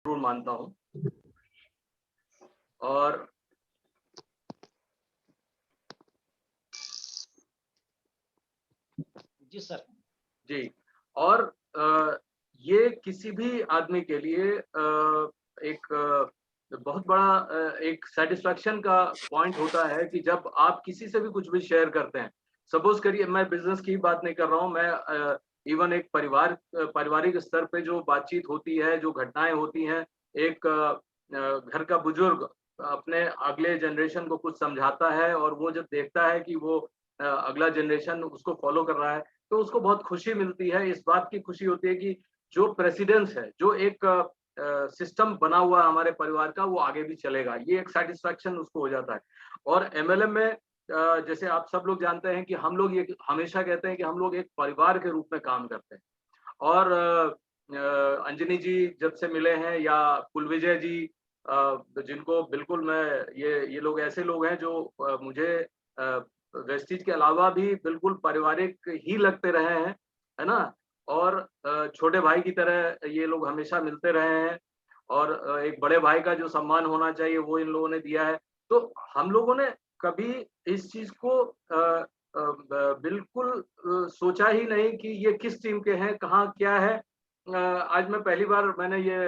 जरूर मानता हूँ। और जी सर। जी, और ये किसी भी आदमी के लिए एक बहुत बड़ा एक सेटिस्फैक्शन का पॉइंट होता है कि जब आप किसी से भी कुछ भी शेयर करते हैं। सपोज करिए, मैं बिजनेस की बात नहीं कर रहा हूँ, मैं इवन एक पारिवारिक स्तर पे जो बातचीत होती है, जो घटनाएं होती हैं, एक घर का बुजुर्ग अपने अगले जनरेशन को कुछ समझाता है और वो जब देखता है कि वो अगला जनरेशन उसको फॉलो कर रहा है, तो उसको बहुत खुशी मिलती है। इस बात की खुशी होती है कि जो प्रेसिडेंस है, जो एक सिस्टम बना हुआ है हमारे परिवार का, वो आगे भी चलेगा। ये एक सेटिस्फैक्शन उसको हो जाता है। और एमएलएम में जैसे आप सब लोग जानते हैं कि हम लोग ये हमेशा कहते हैं कि हम लोग एक परिवार के रूप में काम करते हैं। और अंजनी जी जब से मिले हैं, या कुलविजय जी, जिनको बिल्कुल मैं, ये लोग ऐसे लोग हैं जो मुझे वेस्टीज के अलावा भी बिल्कुल पारिवारिक ही लगते रहे हैं, है ना? और छोटे भाई की तरह ये लोग हमेशा मिलते रहे हैं। और एक बड़े भाई का जो सम्मान होना चाहिए वो इन लोगों ने दिया है। तो हम लोगों ने कभी इस चीज को बिल्कुल सोचा ही नहीं कि ये किस टीम के हैं, कहाँ क्या है। आज मैं पहली बार मैंने ये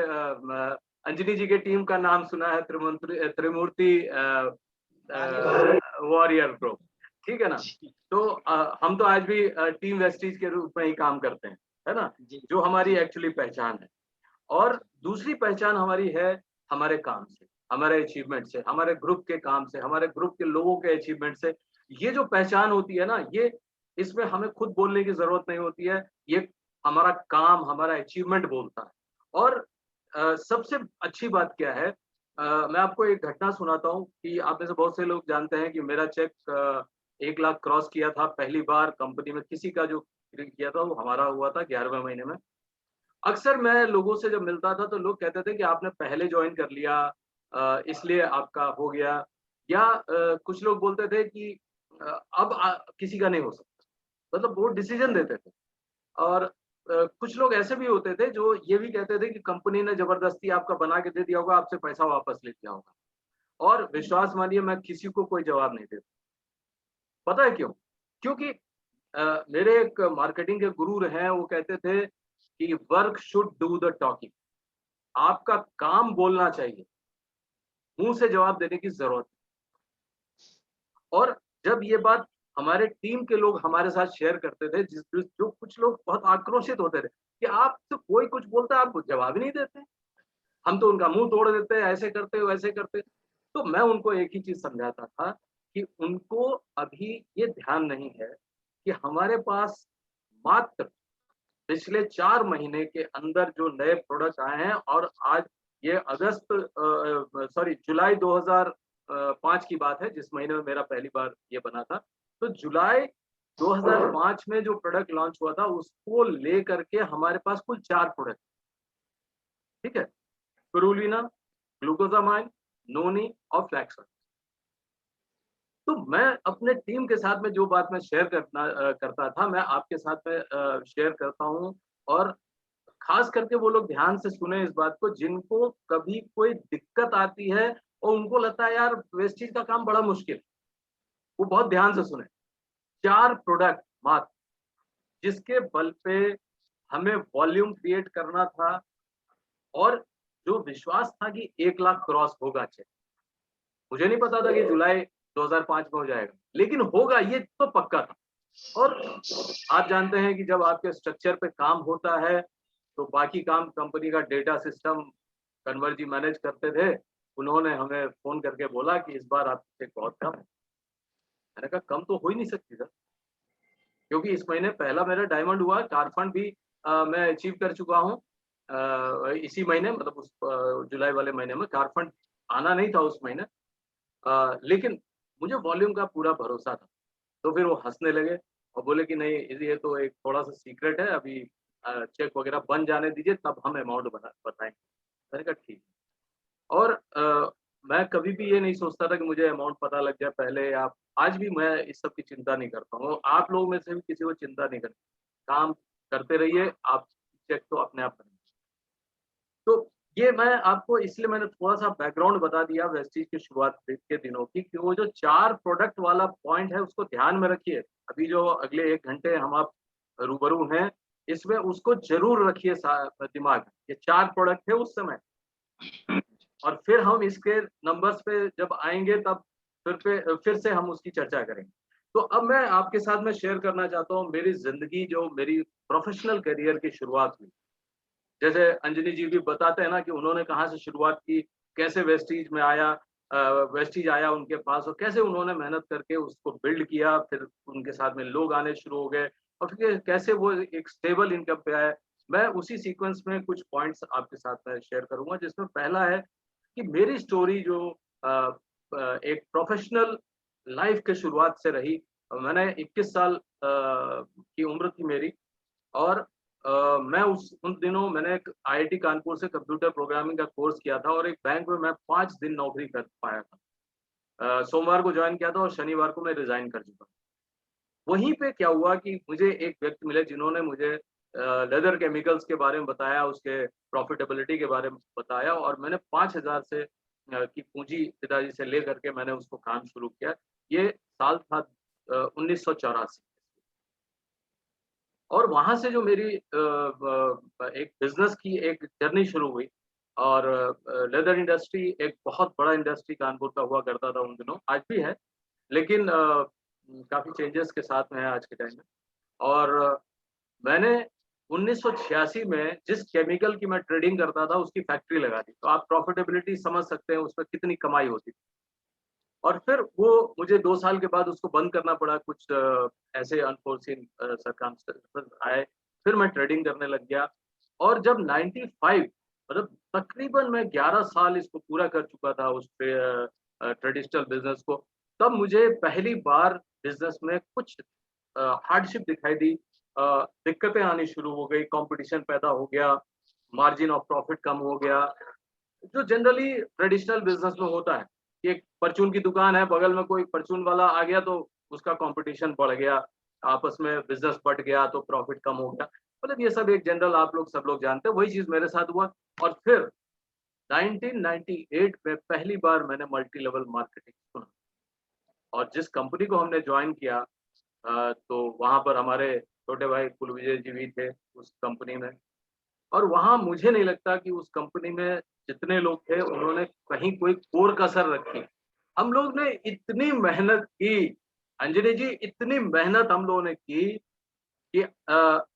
अंजनी जी के टीम का नाम सुना है, त्रिमूर्ति वॉरियर ग्रुप, ठीक है ना? तो हम तो आज भी टीम वेस्टीज के रूप में ही काम करते हैं, है ना? जो हमारी एक्चुअली पहचान है। और दूसरी पहचान हमारी है हमारे काम से, हमारे अचीवमेंट से, हमारे ग्रुप के काम से, हमारे ग्रुप के लोगों के अचीवमेंट से। ये जो पहचान होती है ना, ये इसमें हमें खुद बोलने की जरूरत नहीं होती है। ये हमारा काम, हमारा अचीवमेंट बोलता है। और सबसे अच्छी बात क्या है, मैं आपको एक घटना सुनाता हूँ कि आप में से बहुत से लोग जानते हैं कि मेरा चेक 1 लाख क्रॉस किया था पहली बार कंपनी में। किसी का जो किया था वो हमारा हुआ था 11वें महीने में। अक्सर मैं लोगों से जब मिलता था तो लोग कहते थे कि आपने पहले ज्वाइन कर लिया, इसलिए आपका हो गया। या कुछ लोग बोलते थे कि अब किसी का नहीं हो सकता, मतलब वो डिसीजन देते थे। और कुछ लोग ऐसे भी होते थे जो ये भी कहते थे कि कंपनी ने जबरदस्ती आपका बना के दे दिया होगा, आपसे पैसा वापस ले लिया होगा। और विश्वास मानिए, मैं किसी को कोई जवाब नहीं देता। पता है क्यों? क्योंकि मेरे एक मार्केटिंग के गुरु हैं, वो कहते थे कि work should do the talking. आपका काम बोलना चाहिए, मुंह से जवाब देने की जरूरत नहीं। और जब ये बात हमारे टीम के लोग हमारे साथ शेयर करते थे, जो कुछ लोग बहुत आक्रोशित होते थे कि आप तो कोई कुछ बोलता है, आप जवाब ही नहीं देते, हम तो उनका मुंह तोड़ देते हैं, ऐसे करते वैसे करते। तो मैं उनको एक ही चीज समझाता था कि उनको अभी ये ध्यान नहीं है कि हमारे पास मात्र पिछले 4 महीने के अंदर जो नए प्रोडक्ट आए हैं। और आज ये जुलाई 2005 की बात है, जिस महीने में मेरा पहली बार ये बना था। तो जुलाई 2005 में जो प्रोडक्ट लॉन्च हुआ था, उसको लेकर के हमारे पास कुल 4 प्रोडक्ट, ठीक है? स्पिरुलिना, ग्लूकोजामाइन, नोनी और फ्लैक्स। तो मैं अपने टीम के साथ में जो बात मैं शेयर करता था, मैं आपके साथ में शेयर करता हूँ। और खास करके वो लोग ध्यान से सुने इस बात को, जिनको कभी कोई दिक्कत आती है और उनको लगता है यार वेस्टीज का काम बड़ा मुश्किल, वो बहुत ध्यान से सुने। 4 प्रोडक्ट मात्र, जिसके बल पे हमें वॉल्यूम क्रिएट करना था। और जो विश्वास था कि 1 लाख क्रॉस होगा चेक। मुझे नहीं पता था कि जुलाई 2005 में हो जाएगा, लेकिन होगा ये तो पक्का था। और आप जानते हैं कि जब आपके स्ट्रक्चर पे काम होता है, तो बाकी काम कंपनी का डेटा सिस्टम कन्वर जी मैनेज करते थे। उन्होंने हमें फोन करके बोला कि इस बार आपके चेक बहुत कम है। मैंने कहा कम तो हो ही नहीं सकती सर, क्योंकि इस महीने पहला मेरा डायमंड हुआ, कारफंड भी मैं अचीव कर चुका हूँ। इसी महीने, मतलब उस जुलाई वाले महीने में कारफंड आना नहीं था उस महीने। लेकिन मुझे वॉल्यूम का पूरा भरोसा था। तो फिर वो हंसने लगे और बोले कि नहीं, ये तो एक थोड़ा सा सीक्रेट है, अभी चेक वगैरह बन जाने दीजिए, तब हम अमाउंट बताएंगे। मैंने कहा ठीक है। और मैं कभी भी ये नहीं सोचता था कि मुझे अमाउंट पता लग जाए पहले, या आज भी मैं इस सब की चिंता नहीं करता हूँ। आप लोग में से भी किसी को चिंता नहीं करते, काम करते रहिए, आप चेक तो अपने आप बनेंगे। तो ये मैं आपको इसलिए मैंने थोड़ा सा बैकग्राउंड बता दिया वेस्टीज की शुरुआत के दिनों की, कि वो जो 4 प्रोडक्ट वाला पॉइंट है उसको ध्यान में रखिए। अभी जो अगले 1 घंटे हम आप रूबरू हैं, इसमें उसको ज़रूर रखिए दिमाग में। ये 4 प्रोडक्ट थे उस समय, और फिर हम इसके नंबर्स पे जब आएँगे तब फिर से हम उसकी चर्चा करेंगे। तो अब मैं आपके साथ में शेयर करना चाहता हूँ मेरी ज़िंदगी, जो मेरी प्रोफ़ेशनल करियर की शुरुआत हुई। जैसे अंजलि जी भी बताते हैं ना कि उन्होंने कहाँ से शुरुआत की, कैसे वेस्टीज में आया, वेस्टीज आया उनके पास और कैसे उन्होंने मेहनत करके उसको बिल्ड किया, फिर उनके साथ में लोग आने शुरू हो गए और फिर कैसे वो एक स्टेबल इनकम पे आए। मैं उसी सीक्वेंस में कुछ पॉइंट्स आपके साथ में शेयर करूँगा, जिसमें पहला है कि मेरी स्टोरी जो अ एक प्रोफ़ेशनल लाइफ़ की शुरुआत से रही। मैंने 21 साल की उम्र थी मेरी, और मैं उन दिनों मैंने एक आईआईटी कानपुर से कंप्यूटर प्रोग्रामिंग का कोर्स किया था और एक बैंक में मैं 5 दिन नौकरी कर पाया था। सोमवार को जॉइन किया था और शनिवार को मैं रिज़ाइन कर चुका। वहीं पे क्या हुआ कि मुझे एक व्यक्ति मिले जिन्होंने मुझे लेदर केमिकल्स के बारे में बताया, उसके प्रॉफिटेबिलिटी के बारे में बताया, और मैंने 5,000 से की पूँजी पिताजी से लेकर के मैंने उसको काम शुरू किया। ये साल था 1984। और वहाँ से जो मेरी एक बिज़नेस की एक जर्नी शुरू हुई, और लेदर इंडस्ट्री एक बहुत बड़ा इंडस्ट्री कानपुर का हुआ करता था उन दिनों, आज भी है, लेकिन काफ़ी चेंजेस के साथ में है आज के टाइम में। और मैंने 1986 में जिस केमिकल की मैं ट्रेडिंग करता था उसकी फैक्ट्री लगा दी। तो आप प्रॉफिटेबिलिटी समझ सकते हैं उसमें कितनी कमाई होती थी। और फिर वो मुझे 2 साल के बाद उसको बंद करना पड़ा, कुछ ऐसे अनफोर्सीन सर्कमस्टेंसेस आए, फिर मैं ट्रेडिंग करने लग गया। और जब 95, मतलब तकरीबन मैं 11 साल इसको पूरा कर चुका था उस ट्रेडिशनल बिज़नेस को, तब मुझे पहली बार बिज़नेस में कुछ हार्डशिप दिखाई दी। दिक्कतें आनी शुरू हो गई, कॉम्पिटिशन पैदा हो गया, मार्जिन ऑफ प्रॉफिट कम हो गया। जो जनरली ट्रेडिशनल बिज़नेस में होता है, कि एक परचून की दुकान है, बगल में कोई परचून वाला आ गया तो उसका कॉम्पिटिशन बढ़ गया, आपस में बिज़नेस बँट गया तो प्रॉफिट कम हो गया। मतलब ये सब एक जनरल आप लोग सब लोग जानते हैं, वही चीज़ मेरे साथ हुआ। और फिर 1998 में पहली बार मैंने मल्टी लेवल मार्केटिंग सुना, और जिस कंपनी को हमने जॉइन किया, तो वहाँ पर हमारे छोटे भाई कुलविजय जी भी थे उस कंपनी में। और वहाँ मुझे नहीं लगता कि उस कंपनी में जितने लोग थे उन्होंने कहीं कोई कोर कसर रखी। हम लोग ने इतनी मेहनत की, अंजलि जी इतनी मेहनत हम लोगों ने की कि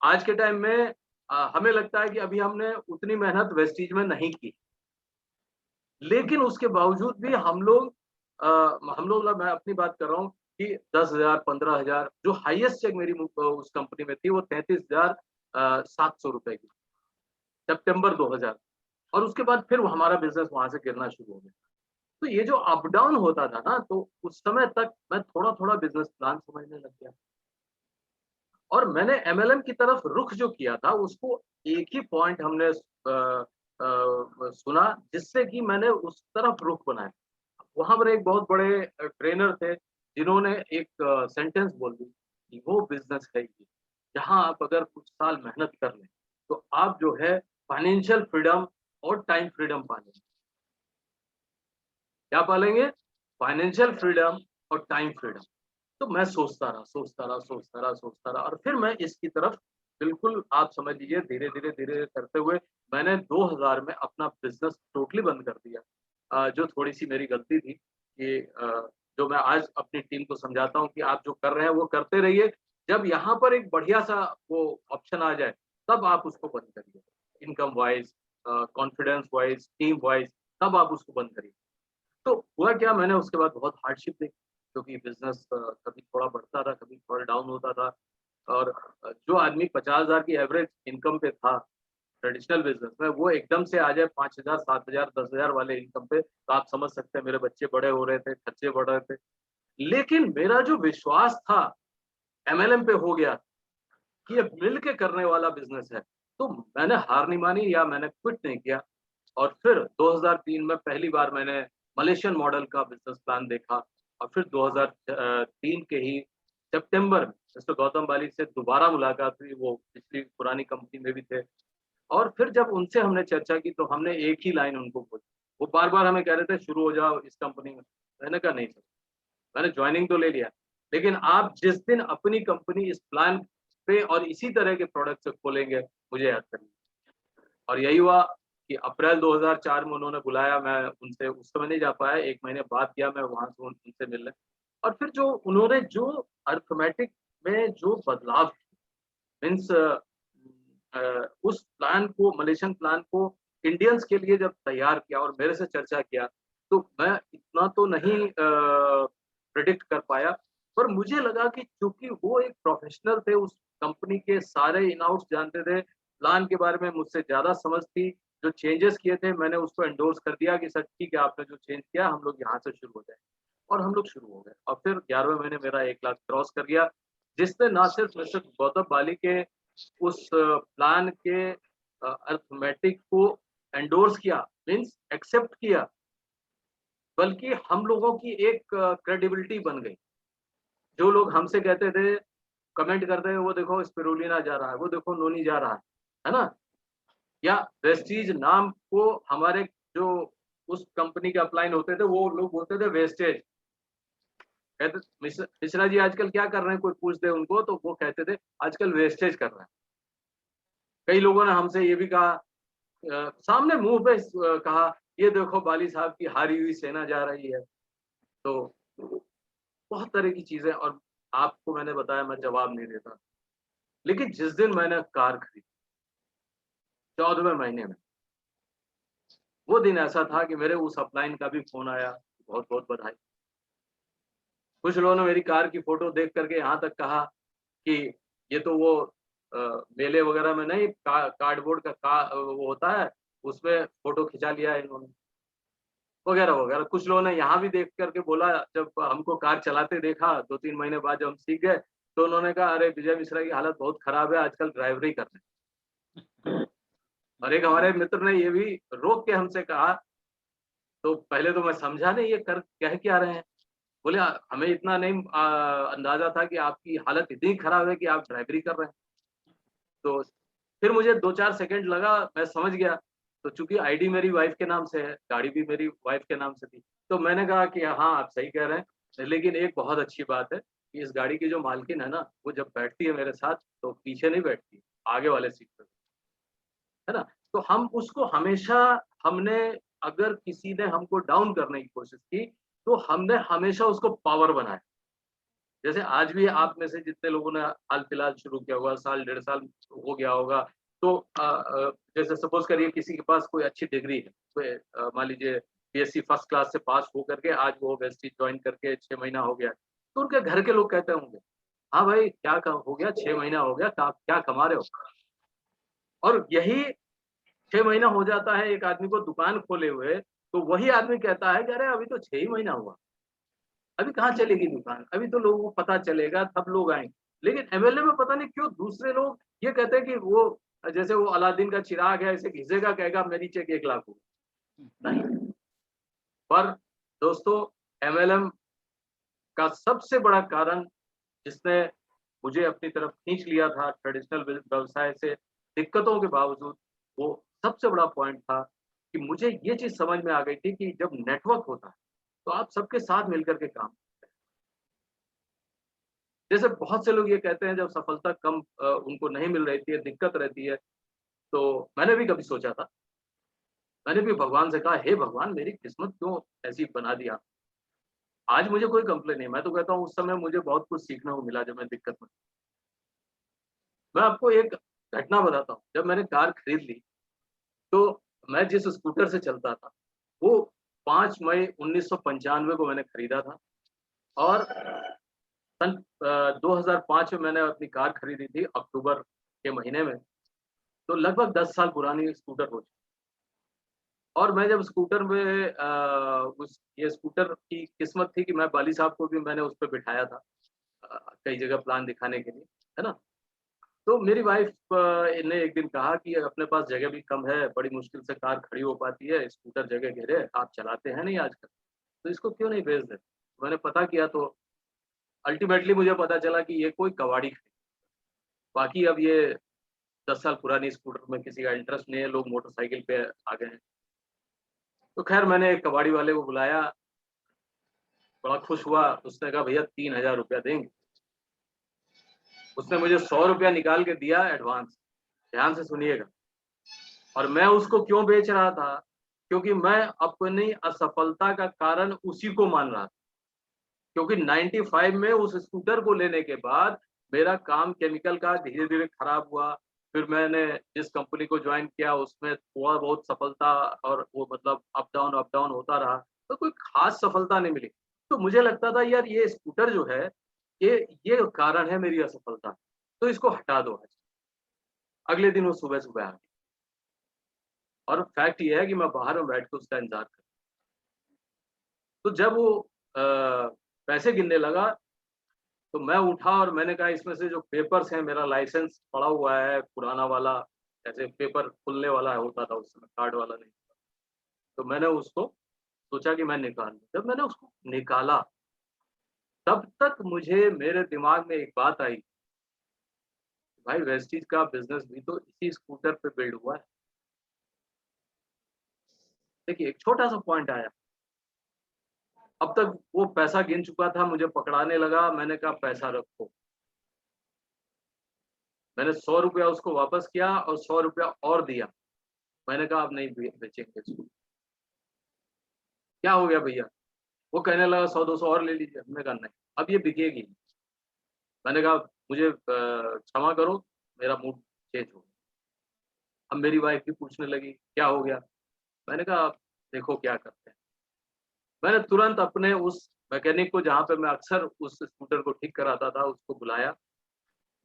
आज के टाइम में हमें लगता है कि अभी हमने उतनी मेहनत वेस्टीज में नहीं की। लेकिन उसके बावजूद भी हम लोग मैं अपनी बात कर रहा हूँ कि 10,000 15,000 जो हाईएस्ट चेक मेरी उस कंपनी में थी वो 33,700 रुपए की, सितंबर 2000। और उसके बाद फिर वो हमारा बिज़नेस वहाँ से गिरना शुरू हो गया। तो ये जो अप डाउन होता था ना, तो उस समय तक मैं थोड़ा-थोड़ा बिज़नेस प्लान समझने लग गया। और मैंने एमएलएम की तरफ रुख जो किया था, उसको एक ही पॉइंट हमने सुना, जिससे कि मैंने उस तरफ रुख बनाया। वहाँ पर एक बहुत बड़े ट्रेनर थे, जिन्होंने एक सेंटेंस बोल दी कि वो बिज़नेस है ये, जहाँ आप अगर कुछ साल मेहनत कर लें, तो आप जो है फाइनेंशियल फ्रीडम और टाइम फ्रीडम पा लेंगे। क्या पालेंगे? फाइनेंशियल फ्रीडम और टाइम फ्रीडम। तो मैं सोचता रहा, सोचता रहा, सोचता रहा, सोचता रहा, और फिर मैं इसकी तरफ बिल्कुल आप समझ लीजिए धीरे-धीरे, धीरे-धीरे करते हुए मैंने 2000 में अपना बिज़नेस टोटली बंद कर दिया। जो थोड़ी-सी मेरी गलती थी कि जो मैं आज अपनी टीम को समझाता हूँ कि आप जो कर रहे हैं वो करते रहिए। जब यहाँ पर एक बढ़िया-सा वो ऑप्शन आ जाए, तब आप उसको बंद करिए। Income wise, confidence wise, team wise, तब आप उसको बंद करिए। तो हुआ क्या, मैंने उसके बाद बहुत हार्डशिप देखी, क्योंकि बिज़नेस कभी थोड़ा बढ़ता था, कभी थोड़ा डाउन होता था। और जो आदमी 50,000 की एवरेज इनकम पे था, ट्रेडिशनल बिज़नेस में, वो एकदम से आ जाए 5,000, 7,000, 10,000 वाले इनकम पे, तो आप समझ सकते हैं मेरे बच्चे बड़े हो रहे थे, खर्चे बढ़ रहे थे। लेकिन मेरा जो विश्वास था एमएलएम पे हो गया कि ये मिल के करने वाला बिज़नेस है। तो मैंने हार नहीं मानी या मैंने क्विट नहीं किया। और फिर 2003 में पहली बार मैंने मलेशियन मॉडल का बिज़नेस प्लान देखा, और फिर 2003 के ही सितंबर में मिस्टर गौतम बाली से दोबारा मुलाकात हुई, वो पिछली पुरानी कंपनी में भी थे। और फिर जब उनसे हमने चर्चा की तो हमने एक ही लाइन उनको बोली। वो बार-बार हमें कह रहे थे शुरू हो जाओ इस कंपनी में। मैंने कहा नहीं सर, मैंने जॉइनिंग तो ले लिया, लेकिन आप जिस दिन अपनी कंपनी इस प्लान पे और इसी तरह के प्रोडक्ट से खोलेंगे, मुझे याद करिए। और यही हुआ कि अप्रैल 2004 में उन्होंने बुलाया, मैं उनसे उस समय नहीं जा पाया, 1 महीने बाद गया मैं वहाँ से उनसे मिलने। और फिर जो उन्होंने जो अरिथमेटिक में जो बदलाव मीन्स उस प्लान को, मलेशियन प्लान को इंडियंस के लिए जब तैयार किया और मेरे से चर्चा किया, तो मैं इतना तो नहीं प्रेडिक्ट कर पाया, पर मुझे लगा कि चूँकि वो एक प्रोफेशनल थे, उस कंपनी के सारे इन आउट्स जानते थे, प्लान के बारे में मुझसे ज़्यादा समझ थी, जो चेंजेस किए थे मैंने उसको एंडोर्स कर दिया कि सर ठीक है, आपने जो चेंज किया हम लोग यहाँ से शुरू हो जाएँ। और हम लोग शुरू हो गए और फिर 11वें महीने मेरा 1 लाख क्रॉस कर गया, जिसने ना सिर्फ मिस्टर गौतम बाली के उस प्लान के अरिथमेटिक को एंडोर्स किया, मीन्स एक्सेप्ट किया, बल्कि हम लोगों की एक क्रेडिबिलिटी बन गई। जो लोग हमसे कहते थे, कमेंट करते हैं, वो देखो स्पिरुलिना जा रहा है, वो देखो नोनी जा रहा है ना? या वेस्टीज नाम को हमारे जो उस कंपनी के अपलाइन होते थे, वो लोग बोलते थे वेस्टेज। कहते मिश्रा जी आजकल क्या कर रहे हैं, कोई पूछ दे उनको तो वो कहते थे आजकल वेस्टेज कर रहे हैं। कई लोगों ने हमसे ये भी कहा, सामने मुंह पे कहा, ये देखो बाली साहब की हारी हुई सेना जा रही है। तो बहुत तरह की चीजें, और आपको मैंने बताया मैं जवाब नहीं देता। लेकिन जिस दिन मैंने कार खरीदी 14वें महीने में, वो दिन ऐसा था कि मेरे उस अपलाइन का भी फोन आया, बहुत बहुत बधाई। कुछ लोगों ने मेरी कार की फोटो देख करके यहाँ तक कहा कि ये तो वो मेले वगैरह में नहीं, कार्डबोर्ड का वो होता है, उसमें फोटो खिंचा लिया है इन्होंने, वगैरह वगैरह। कुछ लोगों ने यहाँ भी देख करके बोला, जब हमको कार चलाते देखा 2-3 महीने बाद जब हम सीख गए, तो उन्होंने कहा अरे विजय मिश्रा की हालत बहुत खराब है, आजकल ड्राइवरी कर रहे हैं। और एक हमारे मित्र ने ये भी रोक के हमसे कहा, तो पहले तो मैं समझा नहीं ये कर कह क्या रहे हैं। बोले हमें इतना नहीं अंदाजा था कि आपकी हालत इतनी खराब है कि आप ड्राइवरी कर रहे हैं। तो फिर मुझे 2-4 सेकंड लगा, मैं समझ गया। तो चूँकि आईडी मेरी वाइफ़ के नाम से है, गाड़ी भी मेरी वाइफ़ के नाम से थी। तो मैंने कहा कि हाँ, आप सही कह रहे हैं, लेकिन एक बहुत अच्छी बात है कि इस गाड़ी की जो मालकिन है ना, वो जब बैठती है मेरे साथ, तो पीछे नहीं बैठती, आगे वाले सीट पे, है ना? तो हम उसको हमेशा, हमने अगर किसी ने हमको डाउन करने की कोशिश की, तो हमने हमेशा उसको पावर बनाया। जैसे आज भी आप में से जितने लोगों ने हाल-फिलहाल शुरू किया होगा, साल, डेढ़ साल हो गया होगा, तो जैसे सपोज़ करिए किसी के पास कोई अच्छी डिग्री है, कोई मान लीजिए बीएससी फर्स्ट क्लास से पास हो करके आज वो वेस्टीज जॉइन करके 6 महीना हो गया, तो उनके घर के लोग कहते होंगे, "हाँ भाई, क्या क हो गया, 6 महीना हो गया, क्या कमा रहे हो?" और यही 6 महीना हो जाता है एक आदमी को दुकान खोले हुए, तो वही आदमी कहता है कि अरे अभी तो 6 ही महीना हुआ। अभी कहाँ चलेगी दुकान? अभी तो लोगों को पता चलेगा तब लोग आएँगे। लेकिन एमएलए में पता नहीं क्यों दूसरे लोग ये कहते हैं कि वो जैसे वो अलादीन का चिराग है, ऐसे घिसेगा कहेगा मेरी चेक 1 लाख हो। नहीं, पर दोस्तों एमएलएम का सबसे बड़ा कारण जिसने मुझे अपनी तरफ खींच लिया था ट्रेडिशनल व्यवसाय से दिक्कतों के बावजूद, वो सबसे बड़ा पॉइंट था कि मुझे ये चीज़ समझ में आ गई थी कि जब नेटवर्क होता है, तो आप सबके साथ मिलकर के काम, जैसे बहुत से लोग ये कहते हैं जब सफलता कम उनको नहीं मिल रही थी, दिक्कत रहती है, तो मैंने भी कभी सोचा था, मैंने भी भगवान से कहा, हे भगवान मेरी किस्मत क्यों ऐसी बना दिया? आज मुझे कोई कंप्लेन नहीं है, मैं तो कहता हूँ उस समय मुझे बहुत कुछ सीखने को मिला जब मैं दिक्कत में। मैं आपको एक घटना बताता हूँ, जब मैंने कार खरीद ली, तो मैं जिस स्कूटर से चलता था, वो 5 मई 1995 को मैंने खरीदा था और सन 2005 में मैंने अपनी कार खरीदी थी अक्टूबर के महीने में। तो लगभग 10 साल पुरानी स्कूटर हो चुकी। और मैं जब स्कूटर में उस ये स्कूटर की किस्मत थी कि मैं बाली साहब को भी मैंने उस पे बिठाया था कई जगह प्लान दिखाने के लिए, है ना? तो मेरी वाइफ़ ने एक दिन कहा कि अपने पास जगह भी कम है, बड़ी मुश्किल से कार खड़ी हो पाती है, स्कूटर जगह घेरे, आप चलाते हैं नहीं आजकल, तो इसको क्यों नहीं बेच देते? मैंने पता किया तो अल्टीमेटली मुझे पता चला कि ये कोई कबाड़ी, बाकी अब ये 10 साल पुरानी स्कूटर में किसी का इंटरेस्ट नहीं है, लोग मोटरसाइकिल पे आ गए हैं। तो खैर मैंने एक कबाड़ी वाले को बुलाया, बड़ा खुश हुआ, उसने कहा भैया 3000 रुपया देंगे। उसने मुझे 100 रुपया निकाल के दिया एडवांस, ध्यान से सुनिएगा। और मैं उसको क्यों बेच रहा था? क्योंकि मैं अपनी असफलता का कारण उसी को मान रहा था। क्योंकि 95 में उस स्कूटर को लेने के बाद मेरा काम केमिकल का धीरे-धीरे खराब हुआ। फिर मैंने जिस कंपनी को जॉइन किया उसमें थोड़ा बहुत सफलता, और वो मतलब अप डाउन होता रहा, तो कोई खास सफलता नहीं मिली। तो मुझे लगता था यार ये स्कूटर जो है, ये कारण है मेरी असफलता, तो इसको हटा दो आज। अगले दिन वो सुबह-सुबह आ गई, और फैक्ट ये है कि मैं बाहर में बैठ के उसका इंतज़ार कर, तो जब वो पैसे गिनने लगा, तो मैं उठा और मैंने कहा इसमें से जो पेपर्स हैं, मेरा लाइसेंस पड़ा हुआ है पुराना वाला, ऐसे पेपर खुलने वाला होता था उस समय, कार्ड वाला नहीं। तो मैंने उसको सोचा कि मैं निकाल लूँ। जब मैंने उसको निकाला, तब तक मुझे मेरे दिमाग में एक बात आई, भाई वेस्टीज का बिज़नेस भी तो इसी स्कूटर पे बिल्ड हुआ है। देखिए एक छोटा-सा पॉइंट आया, अब तक वो पैसा गिन चुका था, मुझे पकड़ाने लगा, मैंने कहा पैसा रखो। मैंने 100 रुपया उसको वापस किया और 100 रुपया और दिया। मैंने कहा अब नहीं बेचेंगे इसको। क्या हो गया भैया? वो कहने लगा 100-200 और ले लीजिए। हमने कहा नहीं, अब ये बिकेगी नहीं। मैंने कहा मुझे क्षमा करो, मेरा मूड चेंज हो गया। अब मेरी वाइफ भी पूछने लगी क्या हो गया? मैंने कहा आप देखो क्या करते हैं। मैंने तुरंत अपने उस मैकेनिक को, जहाँ पे मैं अक्सर उस स्कूटर को ठीक कराता था, उसको बुलाया।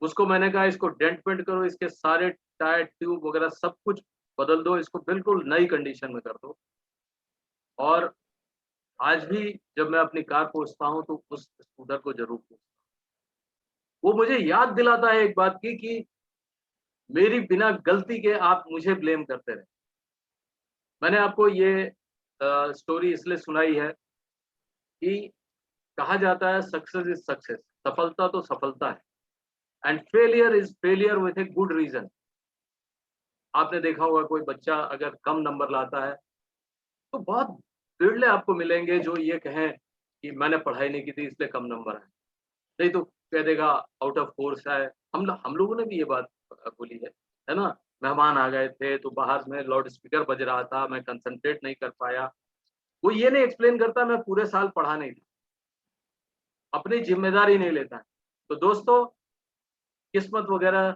उसको मैंने कहा इसको डेंट पेंट करो, इसके सारे टायर, ट्यूब वगैरह सब कुछ बदल दो, इसको बिल्कुल नई कंडीशन में कर दो। और आज भी जब मैं अपनी कार पोंछता हूँ तो उस स्कूटर को ज़रूर पोंछता हूँ। वो मुझे याद दिलाता है एक बात की कि मेरी बिना गलती के आप मुझे ब्लेम करते रहे। मैंने आपको ये स्टोरी इसलिए सुनाई है कि कहा जाता है सक्सेस इज़ सक्सेस, सफलता तो सफलता है, and failure is failure with a good reason. आपने देखा होगा कोई बच्चा अगर कम नंबर लाता है, तो बहुत बिरले आपको मिलेंगे जो ये कहें कि मैंने पढ़ाई नहीं की थी इसलिए कम नंबर आए। नहीं तो कह देगा आउट ऑफ कोर्स है। हम लोगों ने भी ये बात बोली है ना? मेहमान आ गए थे तो बाहर में लाउड स्पीकर बज रहा था, मैं कंसंट्रेट नहीं कर पाया। वो ये नहीं एक्सप्लेन करता मैं पूरे साल पढ़ा नहीं था, अपनी ज़िम्मेदारी नहीं लेता है। तो दोस्तों, किस्मत वगैरह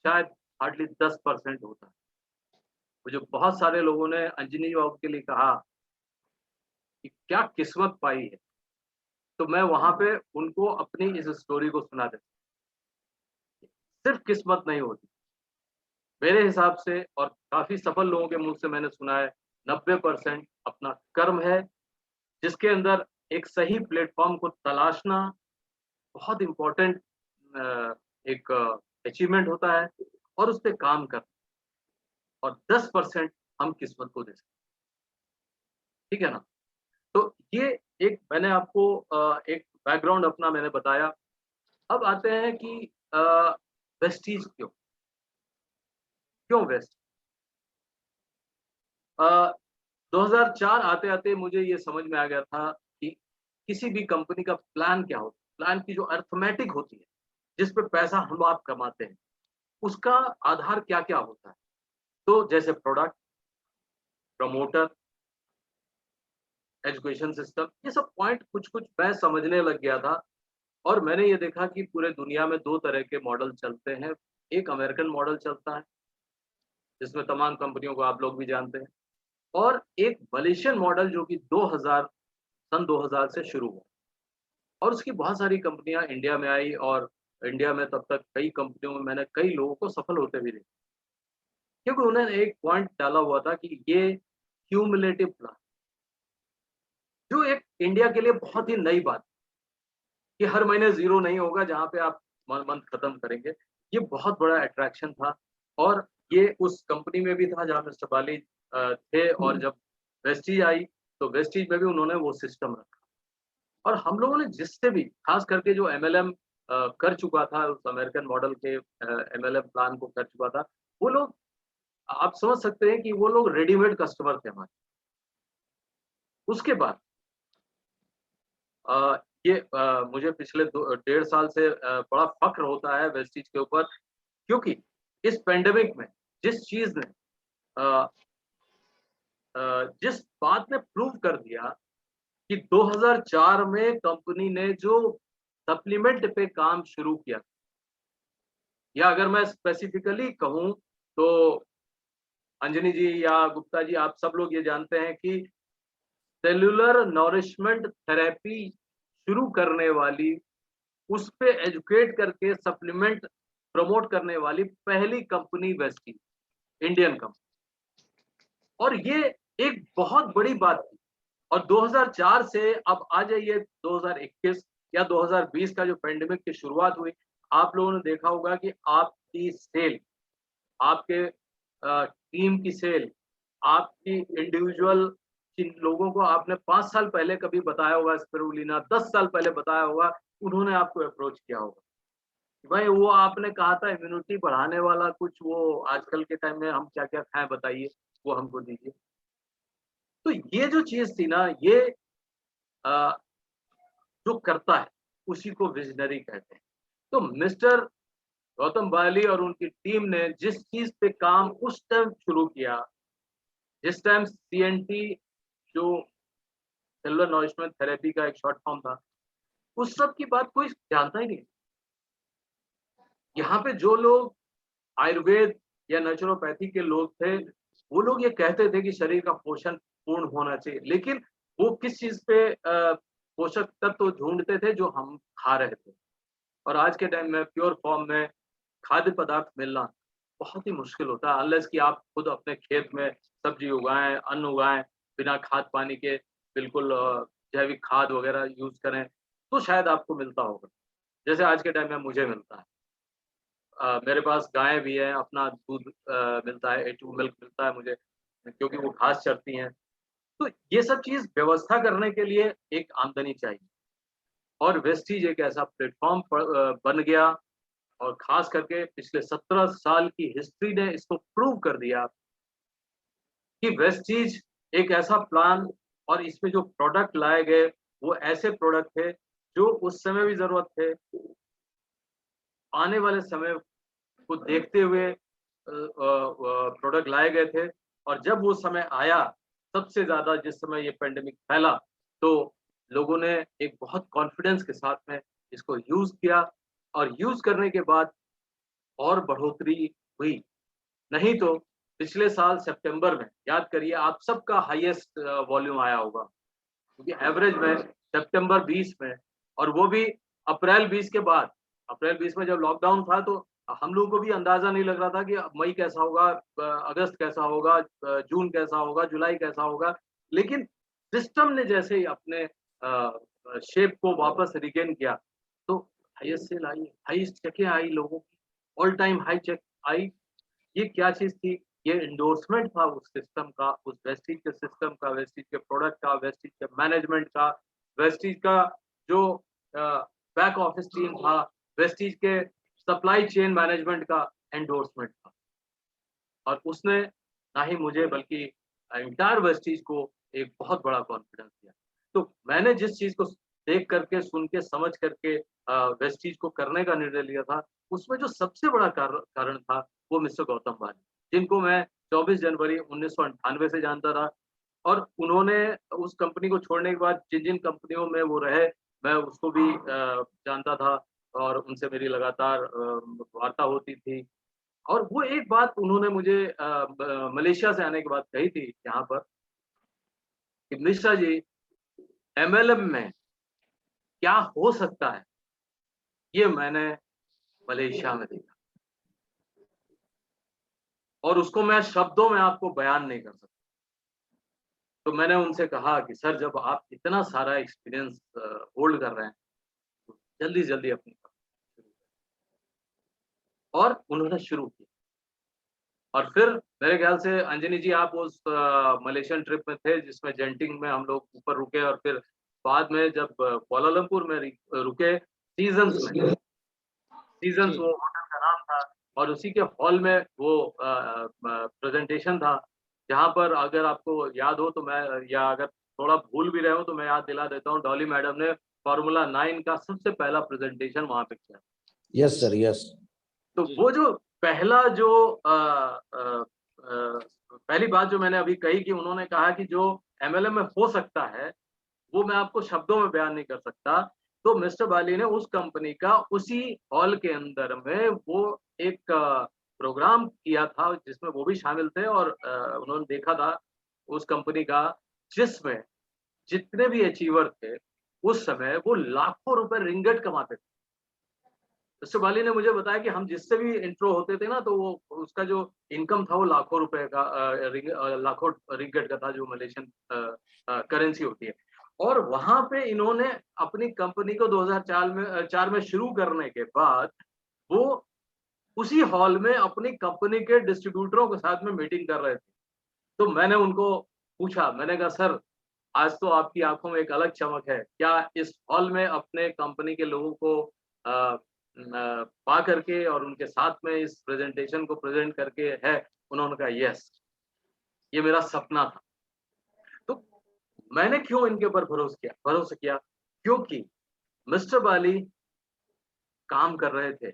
शायद हार्डली 10% होता है। मुझे बहुत सारे लोगों ने अंजनी बाबू के लिए कहा कि क्या किस्मत पाई है, तो मैं वहाँ पे उनको अपनी इस स्टोरी को सुना देता। सिर्फ किस्मत नहीं होती। मेरे हिसाब से और काफ़ी सफल लोगों के मुँह से मैंने सुना है 90% अपना कर्म है, जिसके अंदर एक सही प्लेटफ़ॉर्म को तलाशना बहुत इम्पोर्टेंट एक अचीवमेंट होता है, और उस पे काम करना, और 10% हम किस्मत को दे सकते हैं, ठीक है ना? तो ये एक मैंने आपको एक बैकग्राउंड अपना मैंने बताया। अब आते हैं कि अ, वेस्टीज क्यों? क्यों वेस्ट? अ, 2004 आते-आते मुझे ये समझ में आ गया था कि किसी भी कंपनी का प्लान क्या होता है, प्लान की जो अरिथमेटिक होती है, जिस पे पैसा हम आप कमाते हैं, उसका आधार क्या-क्या होता है। तो जैसे प्रोडक्ट, प्रमोटर, एजुकेशन सिस्टम, ये सब पॉइंट कुछ-कुछ मैं समझने लग गया था, और मैंने ये देखा कि पूरे दुनिया में 2 तरह के मॉडल चलते हैं। एक अमेरिकन मॉडल चलता है, जिसमें तमाम कंपनियों को आप लोग भी जानते हैं, और एक मलेशियन मॉडल जो कि 2000 सन 2000 से शुरू हुआ, और उसकी बहुत सारी कंपनियां इंडिया में आई, और इंडिया में तब तक कई कंपनियों में मैंने कई लोगों को सफल होते भी देखा, क्योंकि उन्होंने एक पॉइंट डाला हुआ था कि ये क्यूमुलेटिव प्लान, जो एक इंडिया के लिए बहुत ही नई बात, कि हर महीने ज़ीरो नहीं होगा जहाँ पे आप मंथ खत्म करेंगे। ये बहुत बड़ा अट्रैक्शन था, और ये उस कंपनी में भी था जहाँ मिस्टर बाली थे, और जब वेस्टीज आई, तो वेस्टीज में भी उन्होंने वो सिस्टम रखा। और हम लोगों ने जिससे भी खास करके जो एमएलएम कर चुका था, उस अमेरिकन मॉडल के एमएलएम प्लान को कर चुका था, वो लोग, आप समझ सकते हैं कि वो लोग रेडीमेड कस्टमर थे हमारे। उसके बाद ये मुझे पिछले 1.5 साल से बड़ा फ़ख्र होता है वेस्टीज के ऊपर, क्योंकि इस पैंडेमिक में जिस चीज़ ने अ जिस बात ने प्रूव कर दिया कि 2004 में कंपनी ने जो सप्लीमेंट पे काम शुरू किया, या अगर मैं स्पेसिफिकली कहूँ तो अंजनी जी या गुप्ता जी, आप सब लोग ये जानते हैं कि सेल्युलर नॉरिशमेंट थेरेपी शुरू करने वाली, उस पे एजुकेट करके सप्लीमेंट प्रमोट करने वाली पहली कंपनी वेस्टी, इंडियन कंपनी। और ये एक बहुत बड़ी बात थी। और 2004 से अब आ जाइए 2021 या 2020 का जो पैंडेमिक की शुरुआत हुई, आप लोगों ने देखा होगा कि आपकी सेल, आपके टीम की सेल, आपकी इंडिविजुअल जिन लोगों को आपने 5 साल पहले कभी बताया होगा स्पिरुलिना, 10 साल पहले बताया होगा, उन्होंने आपको अप्रोच किया होगा। भाई वो आपने कहा था इम्यूनिटी बढ़ाने वाला कुछ, वो आजकल के टाइम में हम क्या-क्या खाएँ बताइए, वो हमको दीजिए। तो ये जो चीज़ थी ना, ये अ, जो करता है, उसी को विज़नरी कहते हैं। तो मिस्टर गौतम बाली और उनकी टीम ने जिस चीज़ पे काम उस टाइम शुरू किया, जिस टाइम सीएनटी, जो सेलुलर नॉरिशमेंट थेरेपी का एक शॉर्ट फॉर्म था, उस सब की बात कोई जानता ही नहीं। यहाँ पे जो लोग आयुर्वेद या नेचुरोपैथी के लोग थे, वो लोग ये कहते थे कि शरीर का पोषण पूर्ण होना चाहिए, लेकिन वो किस चीज़ पे पोषक तत्व ढूँढते थे जो हम खा रहे थे। और आज के टाइम में प्योर फॉर्म में खाद्य पदार्थ मिलना बहुत ही मुश्किल होता है, अनलेस कि आप खुद अपने खेत में सब्जी उगाएँ, अन्न उगाएँ, बिना खाद पानी के, बिल्कुल जैविक खाद वगैरह यूज़ करें, तो शायद आपको मिलता होगा। जैसे आज के टाइम में मुझे मिलता है। मेरे पास गाय भी है, अपना दूध मिलता है, ए2 मिल्क मिलता है मुझे, क्योंकि वो घास चरती हैं। तो ये सब चीज़ व्यवस्था करने के लिए एक आमदनी चाहिए, और वेस्टीज एक ऐसा प्लेटफ़ॉर्म बन गया, और ख़ास करके पिछले 17 साल की हिस्ट्री ने इसको प्रूव कर दिया कि वेस्टीज एक ऐसा प्लान, और इसमें जो प्रोडक्ट लाए गए, वो ऐसे प्रोडक्ट थे जो उस समय भी ज़रूरत थे, आने वाले समय को देखते हुए प्रोडक्ट लाए गए थे। और जब वो समय आया, सबसे ज़्यादा जिस समय ये पैंडेमिक फैला, तो लोगों ने एक बहुत कॉन्फिडेंस के साथ में इसको यूज़ किया, और यूज़ करने के बाद और बढ़ोतरी हुई। नहीं तो पिछले साल सितंबर में, याद करिए, आप सबका हाईएस्ट वॉल्यूम आया होगा, क्योंकि एवरेज में सितंबर 20 में, और वो भी अप्रैल 20 के बाद। अप्रैल 20 में जब लॉकडाउन था, तो हम लोगों को भी अंदाज़ा नहीं लग रहा था कि मई कैसा होगा, अगस्त कैसा होगा, जून कैसा होगा, जुलाई कैसा होगा। लेकिन सिस्टम ने जैसे ही अपने शेप को वापस रिगेन किया, तो हाईएस्ट सेल आई, हाईएस्ट चेकें आई लोगों की, ऑल टाइम हाई चेक आई। ये क्या चीज़ थी? ये एंडोर्समेंट था उस सिस्टम का, उस वेस्टीज के सिस्टम का, वेस्टीज के प्रोडक्ट का, वेस्टीज के मैनेजमेंट का, वेस्टीज का जो अ, बैक ऑफिस टीम था, वेस्टीज के सप्लाई चेन मैनेजमेंट का एंडोर्समेंट था। और उसने ना ही मुझे, बल्कि एंटायर वेस्टीज को एक बहुत बड़ा कॉन्फिडेंस दिया। तो मैंने जिस चीज़ को देख करके, सुन के, समझ करके वेस्टीज को करने का निर्णय लिया था, उसमें जो सबसे बड़ा कारण था, वो मिस्टर गौतम बाली, जिनको मैं 24 जनवरी 1998 से जानता था। और उन्होंने उस कंपनी को छोड़ने के बाद जिन-जिन कंपनियों में वो रहे, मैं उसको भी जानता था, और उनसे मेरी लगातार वार्ता होती थी। और वो एक बात उन्होंने मुझे मलेशिया से आने के बाद कही थी यहाँ पर, कि मिश्रा जी, एमएलएम में क्या हो सकता है, ये मैंने मलेशिया में देखा, और उसको मैं शब्दों में आपको बयान नहीं कर सकता। तो मैंने उनसे कहा कि सर, जब आप इतना सारा एक्सपीरियंस होल्ड कर रहे हैं, तो जल्दी-जल्दी अपनी शुरू करें। और उन्होंने शुरू किया। और फिर मेरे ख्याल से अंजनी जी, आप उस मलेशियन ट्रिप में थे, जिसमें जेंटिंग में हम लोग ऊपर रुके, और फिर बाद में जब कुआलालंपुर में रुके, सीज़न्स में, सीज़न्स जी, वो होटल का नाम था। और उसी के हॉल में वो प्रेजेंटेशन था, जहाँ पर अगर आपको याद हो तो मैं, या अगर थोड़ा भूल भी रहे हो तो मैं याद दिला देता हूँ, डॉली मैडम ने फार्मूला 9 का सबसे पहला प्रेजेंटेशन वहाँ पे किया। Yes sir, yes. तो वो जो पहला जो पहली बात जो मैंने अभी कही कि उन्होंने कहा कि जो एमएलएम में हो सकता है वो मैं आपको शब्दों में बयान नहीं कर सकता। तो मिस्टर बाली ने उस कंपनी का उसी हॉल के अंदर में वो एक प्रोग्राम किया था जिसमें वो भी शामिल थे, और उन्होंने देखा था उस कंपनी का, जिसमें जितने भी अचीवर थे उस समय वो लाखों रुपए रिंगट कमाते थे। मिस्टर बाली ने मुझे बताया कि हम जिससे भी इंट्रो होते थे ना, तो वो उसका जो इनकम था वो लाखों रुपए का, लाखों रिंगट का था, जो मलेशियन करेंसी होती है। और वहां पे इन्होंने अपनी कंपनी को 2004 में शुरू करने के बाद वो उसी हॉल में अपनी कंपनी के डिस्ट्रीब्यूटरों के साथ में मीटिंग कर रहे थे। तो मैंने उनको पूछा, मैंने कहा सर, आज तो आपकी आंखों में एक अलग चमक है, क्या इस हॉल में अपने कंपनी के लोगों को पा करके और उनके साथ में इस प्रेजेंटेशन को प्रेजेंट करके है? उन्होंने कहा यस, ये मेरा सपना था। तो मैंने क्यों इनके ऊपर भरोसा किया? क्योंकि मिस्टर बाली काम कर रहे थे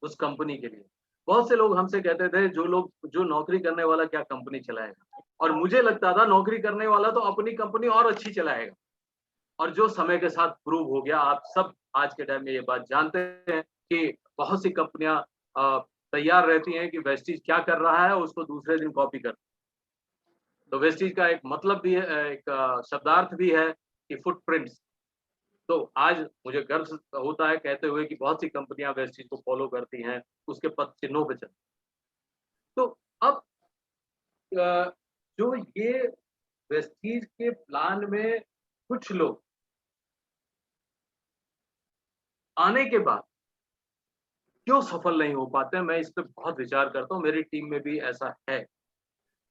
उस कंपनी के लिए। बहुत से लोग हमसे कहते थे, जो नौकरी करने वाला क्या कंपनी चलाएगा, और मुझे लगता था नौकरी करने वाला तो अपनी कंपनी और अच्छी चलाएगा। और जो समय के साथ प्रूव हो गया, आप सब आज के टाइम में ये बात जानते हैं कि बहुत सी कंपनियां तैयार रहती हैं कि वेस्टीज क्या कर रहा है उसको दूसरे दिन कॉपी कर। तो वेस्टीज का एक मतलब भी है, एक शब्दार्थ भी है कि फुटप्रिंट्स। तो आज मुझे गर्व होता है कहते हुए कि बहुत सी कंपनियां वेस्टीज को फॉलो करती हैं, उसके पद चिन्हों पे चलती। तो अब जो ये वेस्टीज के प्लान में कुछ लोग आने के बाद क्यों सफल नहीं हो पाते हैं, मैं इस पे बहुत विचार करता हूँ। मेरी टीम में भी ऐसा है,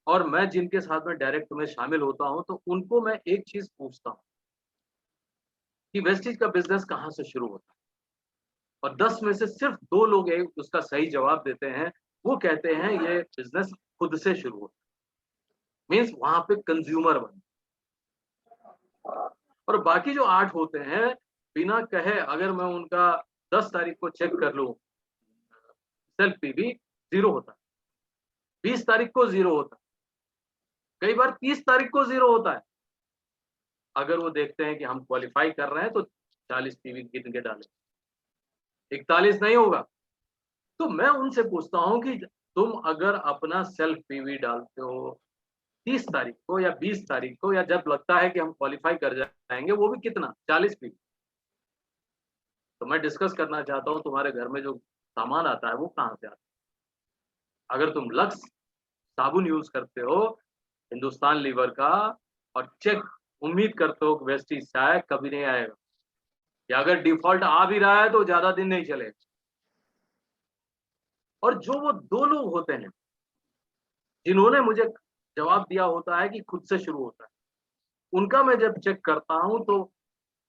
और मैं जिनके साथ में डायरेक्ट में शामिल होता हूँ तो उनको मैं एक चीज पूछता हूँ कि वेस्टीज का बिजनेस कहाँ से शुरू होता है, और 10 में से सिर्फ 2 लोग एक उसका सही जवाब देते हैं। वो कहते हैं ये बिजनेस खुद से शुरू होता है, मीन्स वहां पे कंज्यूमर बन। और बाकी जो 8 होते हैं, बिना कहे अगर मैं उनका 10 तारीख को चेक कर लूं, सेल्फ पीवी 0 होता है, 20 तारीख को 0 होता है, कई बार 30 तारीख को 0 होता है। अगर वो देखते हैं कि हम क्वालिफाई कर रहे हैं तो 40 पीवी गिन के डालें, 41 नहीं होगा। तो मैं उनसे पूछता हूं कि तुम अगर अपना सेल्फ पीवी डालते हो 30 तारीख को या 20 तारीख को, या जब लगता है कि हम क्वालिफाई कर जाएंगे, वो भी कितना, 40 पीवी, तो मैं डिस्कस करना चाहता हूँ तुम्हारे घर में जो सामान आता है वो कहाँ से आता है। अगर तुम लक्स साबुन यूज करते हो हिंदुस्तान लीवर का, और चेक उम्मीद करते हो कि वेस्टीज से आए, कभी नहीं आएगा, या अगर डिफॉल्ट आ भी रहा है तो ज्यादा दिन नहीं चलेगा। और जो वो 2 लोग होते हैं जिन्होंने मुझे जवाब दिया होता है कि खुद से शुरू होता है, उनका मैं जब चेक करता हूं तो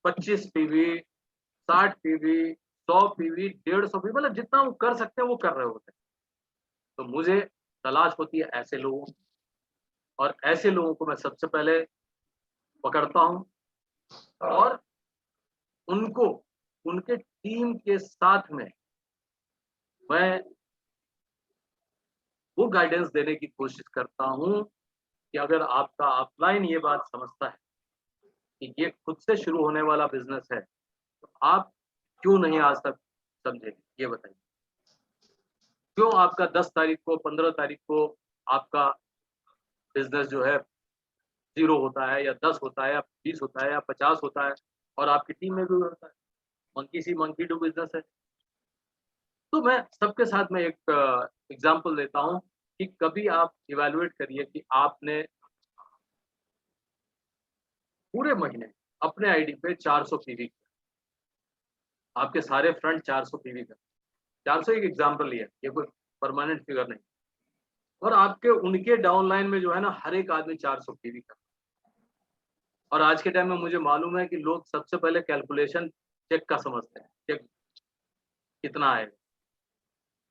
25 पीवी, 60 पीवी, 100 पीवी, 150 पीवी, मतलब जितना वो कर सकते हैं वो कर रहे होते हैं। तो मुझे तलाश होती है ऐसे लोगों, और ऐसे लोगों को मैं सबसे पहले पकड़ता हूं, और उनको उनके टीम के साथ में मैं वो गाइडेंस देने की कोशिश करता हूं कि अगर आपका अपलाइन ये बात समझता है कि ये खुद से शुरू होने वाला बिजनेस है, तो आप क्यों नहीं आज तक समझे, ये बताइए। क्यों आपका 10 तारीख को, 15 तारीख को आपका बिजनेस जो है 0 होता है, या 10 होता है, या 20 होता है, या 50 होता है, और आपकी टीम में भी होता है। Monkey C monkey do business है। तो मैं सबके साथ में एक एग्जांपल देता हूं कि कभी आप इवैल्यूएट करिए कि आपने पूरे महीने अपने आईडी पे 400 पीवी, आपके सारे फ्रंट 400 पीवी का, 400 एक एग्जांपल लिया, ये कोई परमानेंट फिगर नहीं। और आपके उनके डाउनलाइन में जो है ना, हर एक आदमी 400 पीवी का। और आज के टाइम में मुझे मालूम है कि लोग सबसे पहले कैलकुलेशन चेक का समझते हैं, चेक कितना आएगा।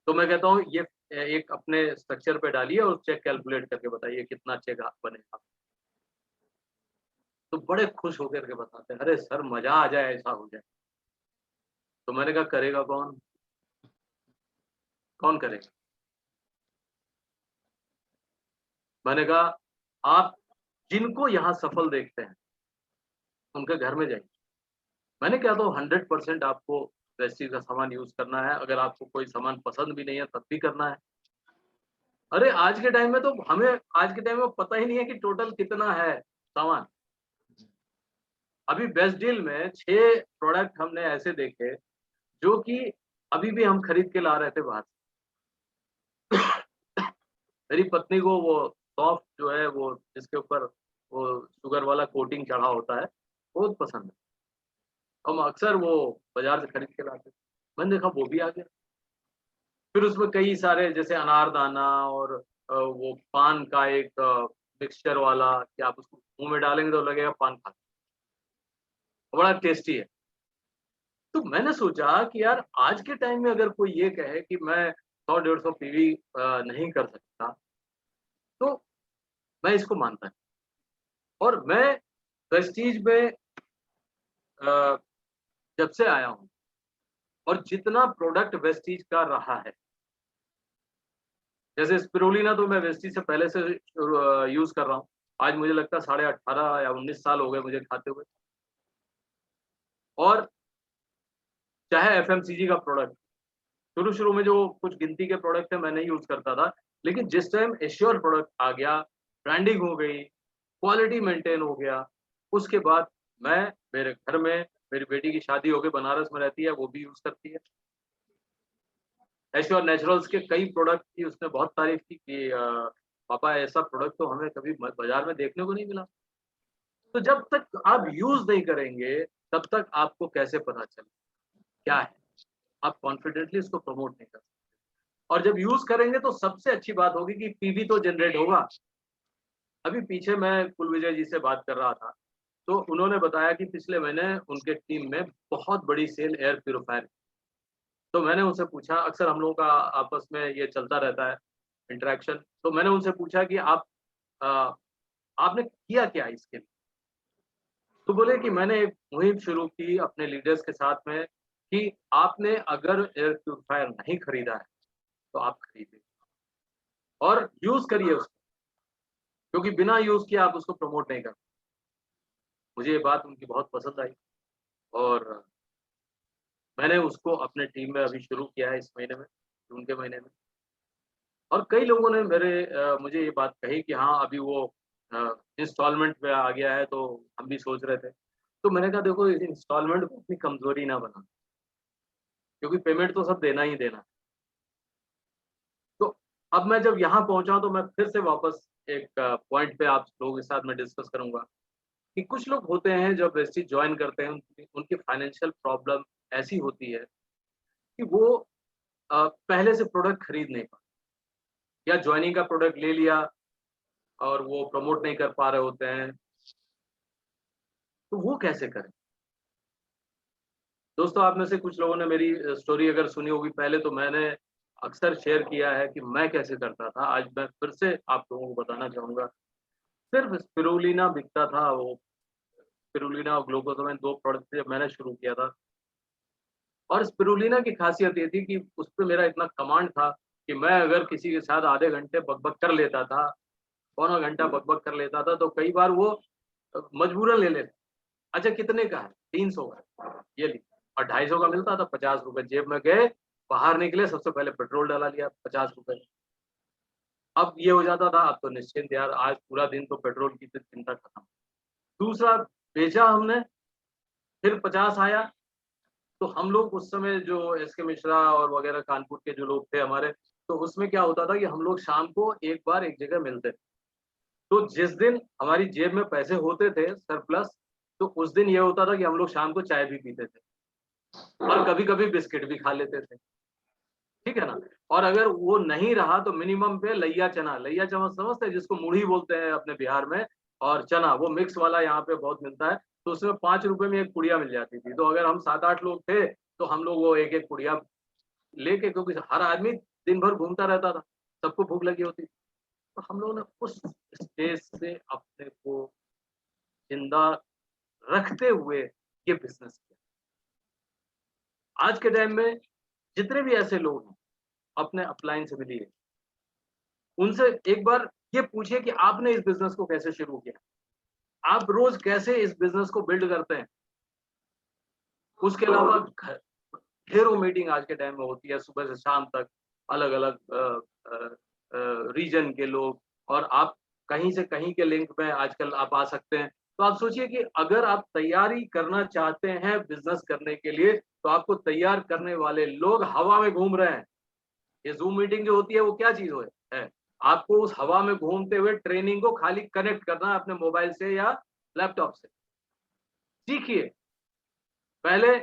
तो मैं कहता हूँ ये एक अपने स्ट्रक्चर पे डालिए और चेक कैलकुलेट करके बताइए कितना चेक बनेगा। तो बड़े खुश होकर के बताते हैं, अरे सर मजा आ जाए, ऐसा हो जाए। तो मैंने कहा करेगा कौन? कौन करेगा? मैंने कहा आप जिनको यहाँ सफल देखते हैं उनके घर में जाइए। मैंने क्या तो 100% आपको प्रेस्टीज का सामान यूज करना है। अगर आपको कोई सामान पसंद भी नहीं है तब भी करना है। अरे आज के टाइम में तो हमें आज के टाइम में पता ही नहीं है कि टोटल कितना है सामान। अभी बेस्ट डील में 6 प्रोडक्ट हमने ऐसे देखे जो कि अभी भी हम खरीद के ला रहे थे बाहर से। मेरी पत्नी को वो सॉफ्ट जो है वो जिसके ऊपर वो शुगर वाला कोटिंग चढ़ा होता है बहुत पसंद है। हम अक्सर वो बाजार से खरीद के लाते। मैंने देखा वो भी आ गया। फिर उसमें कई सारे जैसे अनारदाना और वो पान का एक मिक्सचर वाला कि आप उसको मुंह में डालेंगे तो लगेगा पान खा, बड़ा टेस्टी है। तो मैंने सोचा कि यार आज के टाइम में अगर कोई ये कहे कि मैं 100-150 पीवी नहीं कर सकता, तो मैं इसको मानता नहीं। और मैं प्रेस्टीज में अ, जब से आया हूँ और जितना प्रोडक्ट वेस्टीज का रहा है, जैसे स्पिरुलिना तो मैं वेस्टीज से पहले से यूज कर रहा हूँ। आज मुझे लगता है 18.5 या 19 साल हो गए मुझे खाते हुए। और चाहे एफएमसीजी का प्रोडक्ट, शुरू-शुरू में जो कुछ गिनती के प्रोडक्ट थे मैं नहीं यूज़ करता था। लेकिन जिस टाइम एश्योर प्रोडक्ट आ गया, ब्रांडिंग हो गई, क्वालिटी मेंटेन हो गया, उसके बाद मैं मेरे घर में मेरी बेटी की शादी हो गई, बनारस में रहती है, वो भी यूज़ करती है। एश्योर नेचुरल्स के कई प्रोडक्ट की उसने बहुत तारीफ़ की कि पापा ऐसा प्रोडक्ट तो हमें कभी बाज़ार में देखने को नहीं मिला। तो जब तक आप यूज़ नहीं करेंगे, तब तक आपको कैसे पता चले क्या है? आप कॉन्फिडेंटली इसको प्रमोट नहीं कर सकते। और जब यूज़ करेंगे तो सबसे अच्छी बात होगी कि पीवी तो जनरेट होगा। अभी पीछे मैं कुलविजय जी से बात कर रहा था, तो उन्होंने बताया कि पिछले महीने उनके टीम में बहुत बड़ी सेल एयर प्यूरीफायर। तो मैंने उनसे पूछा, अक्सर हम लोगों का आपस में ये चलता रहता है इंटरैक्शन, तो मैंने उनसे पूछा कि अ, आपने किया क्या इसके लिए? तो बोले कि मैंने एक मुहिम शुरू की अपने लीडर्स के साथ में कि आपने अगर एयर प्यूरीफायर नहीं खरीदा है, तो आप खरीदिए और यूज़ करिए उसको, क्योंकि बिना यूज़ किए आप उसको प्रमोट नहीं कर। मुझे ये बात उनकी बहुत पसंद आई और मैंने उसको अपने टीम में अभी शुरू किया है इस महीने में, जून के महीने में। और कई लोगों ने मुझे ये बात कही कि हाँ, अभी वो इंस्टॉलमेंट पे आ गया है, तो हम भी सोच रहे थे। तो मैंने कहा देखो इस इंस्टॉलमेंट को अपनी कमज़ोरी ना बनाना, क्योंकि पेमेंट तो सब देना ही देना है। तो अब मैं जब यहाँ पहुँचा तो मैं फिर से वापस एक पॉइंट पे आप लोगों के साथ में डिस्कस करूँगा कि कुछ लोग होते हैं जब वेस्टीज जॉइन करते हैं, उनकी उनकी फाइनेंशियल प्रॉब्लम ऐसी होती है कि वो पहले से प्रोडक्ट खरीद नहीं पाते या जॉइनिंग का प्रोडक्ट ले लिया और वो प्रमोट नहीं कर पा रहे होते हैं, तो वो कैसे करें? दोस्तों आप में से कुछ लोगों ने मेरी स्टोरी अगर सुनी होगी पहले, तो मैंने अक्सर शेयर किया है कि मैं कैसे करता था। आज मैं फिर से आप लोगों को बताना चाहूँगा। सिर्फ स्पिरुलिना बिकता था, वो स्पिरुलिना और ग्लूकोसामाइन 2 प्रोडक्ट थे जब मैंने शुरू किया था। और स्पिरुलिना की खासियत ये थी कि उसपे मेरा इतना कमांड था कि मैं अगर किसी के साथ आधे घंटे बक-बक कर लेता था, पौना घंटा बक-बक कर लेता था, तो कई बार वो मजबूरन ले लेते। अच्छा कितने का है? 300 का, ये ली। और 250 का मिलता था, ₹50 जेब में गए, बाहर निकले, सबसे पहले पेट्रोल डला लिया ₹50। अब ये हो जाता था, अब तो निश्चिंत यार, आज पूरा दिन तो पेट्रोल की तो चिंता खत्म। दूसरा बेचा हमने, फिर 50 आया, तो हम लोग उस समय जो एसके मिश्रा और वगैरह कानपुर के जो लोग थे हमारे, तो उसमें क्या होता था कि हम लोग शाम को एक बार एक जगह मिलते थे। तो जिस दिन हमारी जेब में पैसे होते थे सरप्लस, तो उस दिन ये होता था कि हम लोग शाम को चाय भी पीते थे और कभी-कभी बिस्किट भी खा लेते थे। ठीक है ना? और अगर वो नहीं रहा तो मिनिमम पे लैया चना समझते हैं जिसको मुढ़ी बोलते हैं अपने बिहार में, और चना वो मिक्स वाला यहाँ पे बहुत मिलता है, तो उसमें ₹5 में 1 पुड़िया मिल जाती थी। तो अगर हम 7-8 लोग थे, तो हम लोग वो 1-1 पुड़िया लेके, क्योंकि हर आदमी दिन भर घूमता रहता था, सबको भूख लगी होती। तो हम लोगों ने उस स्टेज से अपने को जिंदा रखते हुए ये बिजनेस किया। आज के टाइम में जितने भी ऐसे लोग हैं, अपने अपलाइन से मिलिए, उनसे एक बार ये पूछिए कि आपने इस बिजनेस को कैसे शुरू किया, आप रोज कैसे इस बिजनेस को बिल्ड करते हैं। उसके अलावा ढेरों मीटिंग आज के टाइम में होती है, सुबह से शाम तक, अलग अलग रीजन के लोग, और आप कहीं से कहीं के लिंक में आजकल आप आ सकते हैं। तो आप सोचिए कि अगर आप तैयारी करना चाहते हैं बिजनेस करने के लिए, तो आपको तैयार करने वाले लोग हवा में घूम रहे हैं। ये जूम मीटिंग जो होती है वो क्या चीज है, आपको उस हवा में घूमते हुए ट्रेनिंग को खाली कनेक्ट करना है अपने मोबाइल से या लैपटॉप से। सीखिए, पहले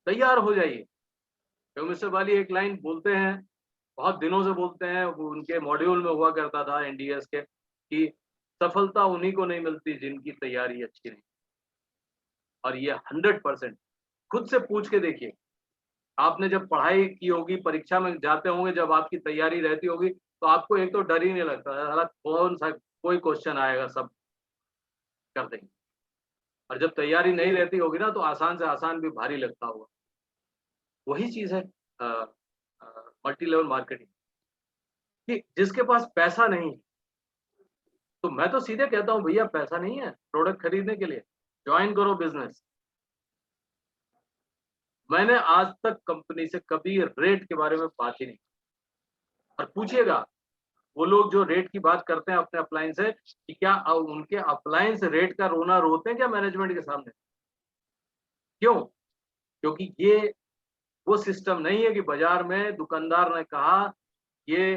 तैयार हो जाइए। तो मिस्टर वाली एक लाइन बोलते हैं, बहुत दिनों से बोलते हैं, वो उनके मॉड्यूल में हुआ करता था एनडीएस के, कि सफलता उन्हीं को नहीं मिलती जिनकी तैयारी अच्छी नहीं। और ये 100% खुद से पूछ के देखिए, आपने जब पढ़ाई की होगी, परीक्षा में जाते होंगे, जब आपकी तैयारी रहती होगी, तो आपको एक तो डर ही नहीं लगता, साला कौन सा कोई क्वेश्चन आएगा, सब कर देंगे। और जब तैयारी नहीं रहती होगी ना, तो आसान से आसान भी भारी लगता होगा। वही चीज है मल्टी लेवल मार्केटिंग, कि जिसके पास पैसा नहीं, तो मैं तो सीधे कहता हूँ भैया, पैसा नहीं है प्रोडक्ट खरीदने के लिए, ज्वाइन करो बिजनेस। मैंने आज तक कंपनी से कभी रेट के बारे में बात ही नहीं, और पूछिएगा वो लोग जो रेट की बात करते हैं अपने अप्लायंस से, कि क्या उनके अप्लायंस रेट का रोना रोते हैं क्या मैनेजमेंट के सामने? क्यों? क्योंकि ये वो सिस्टम नहीं है कि बाजार में दुकानदार ने कहा ये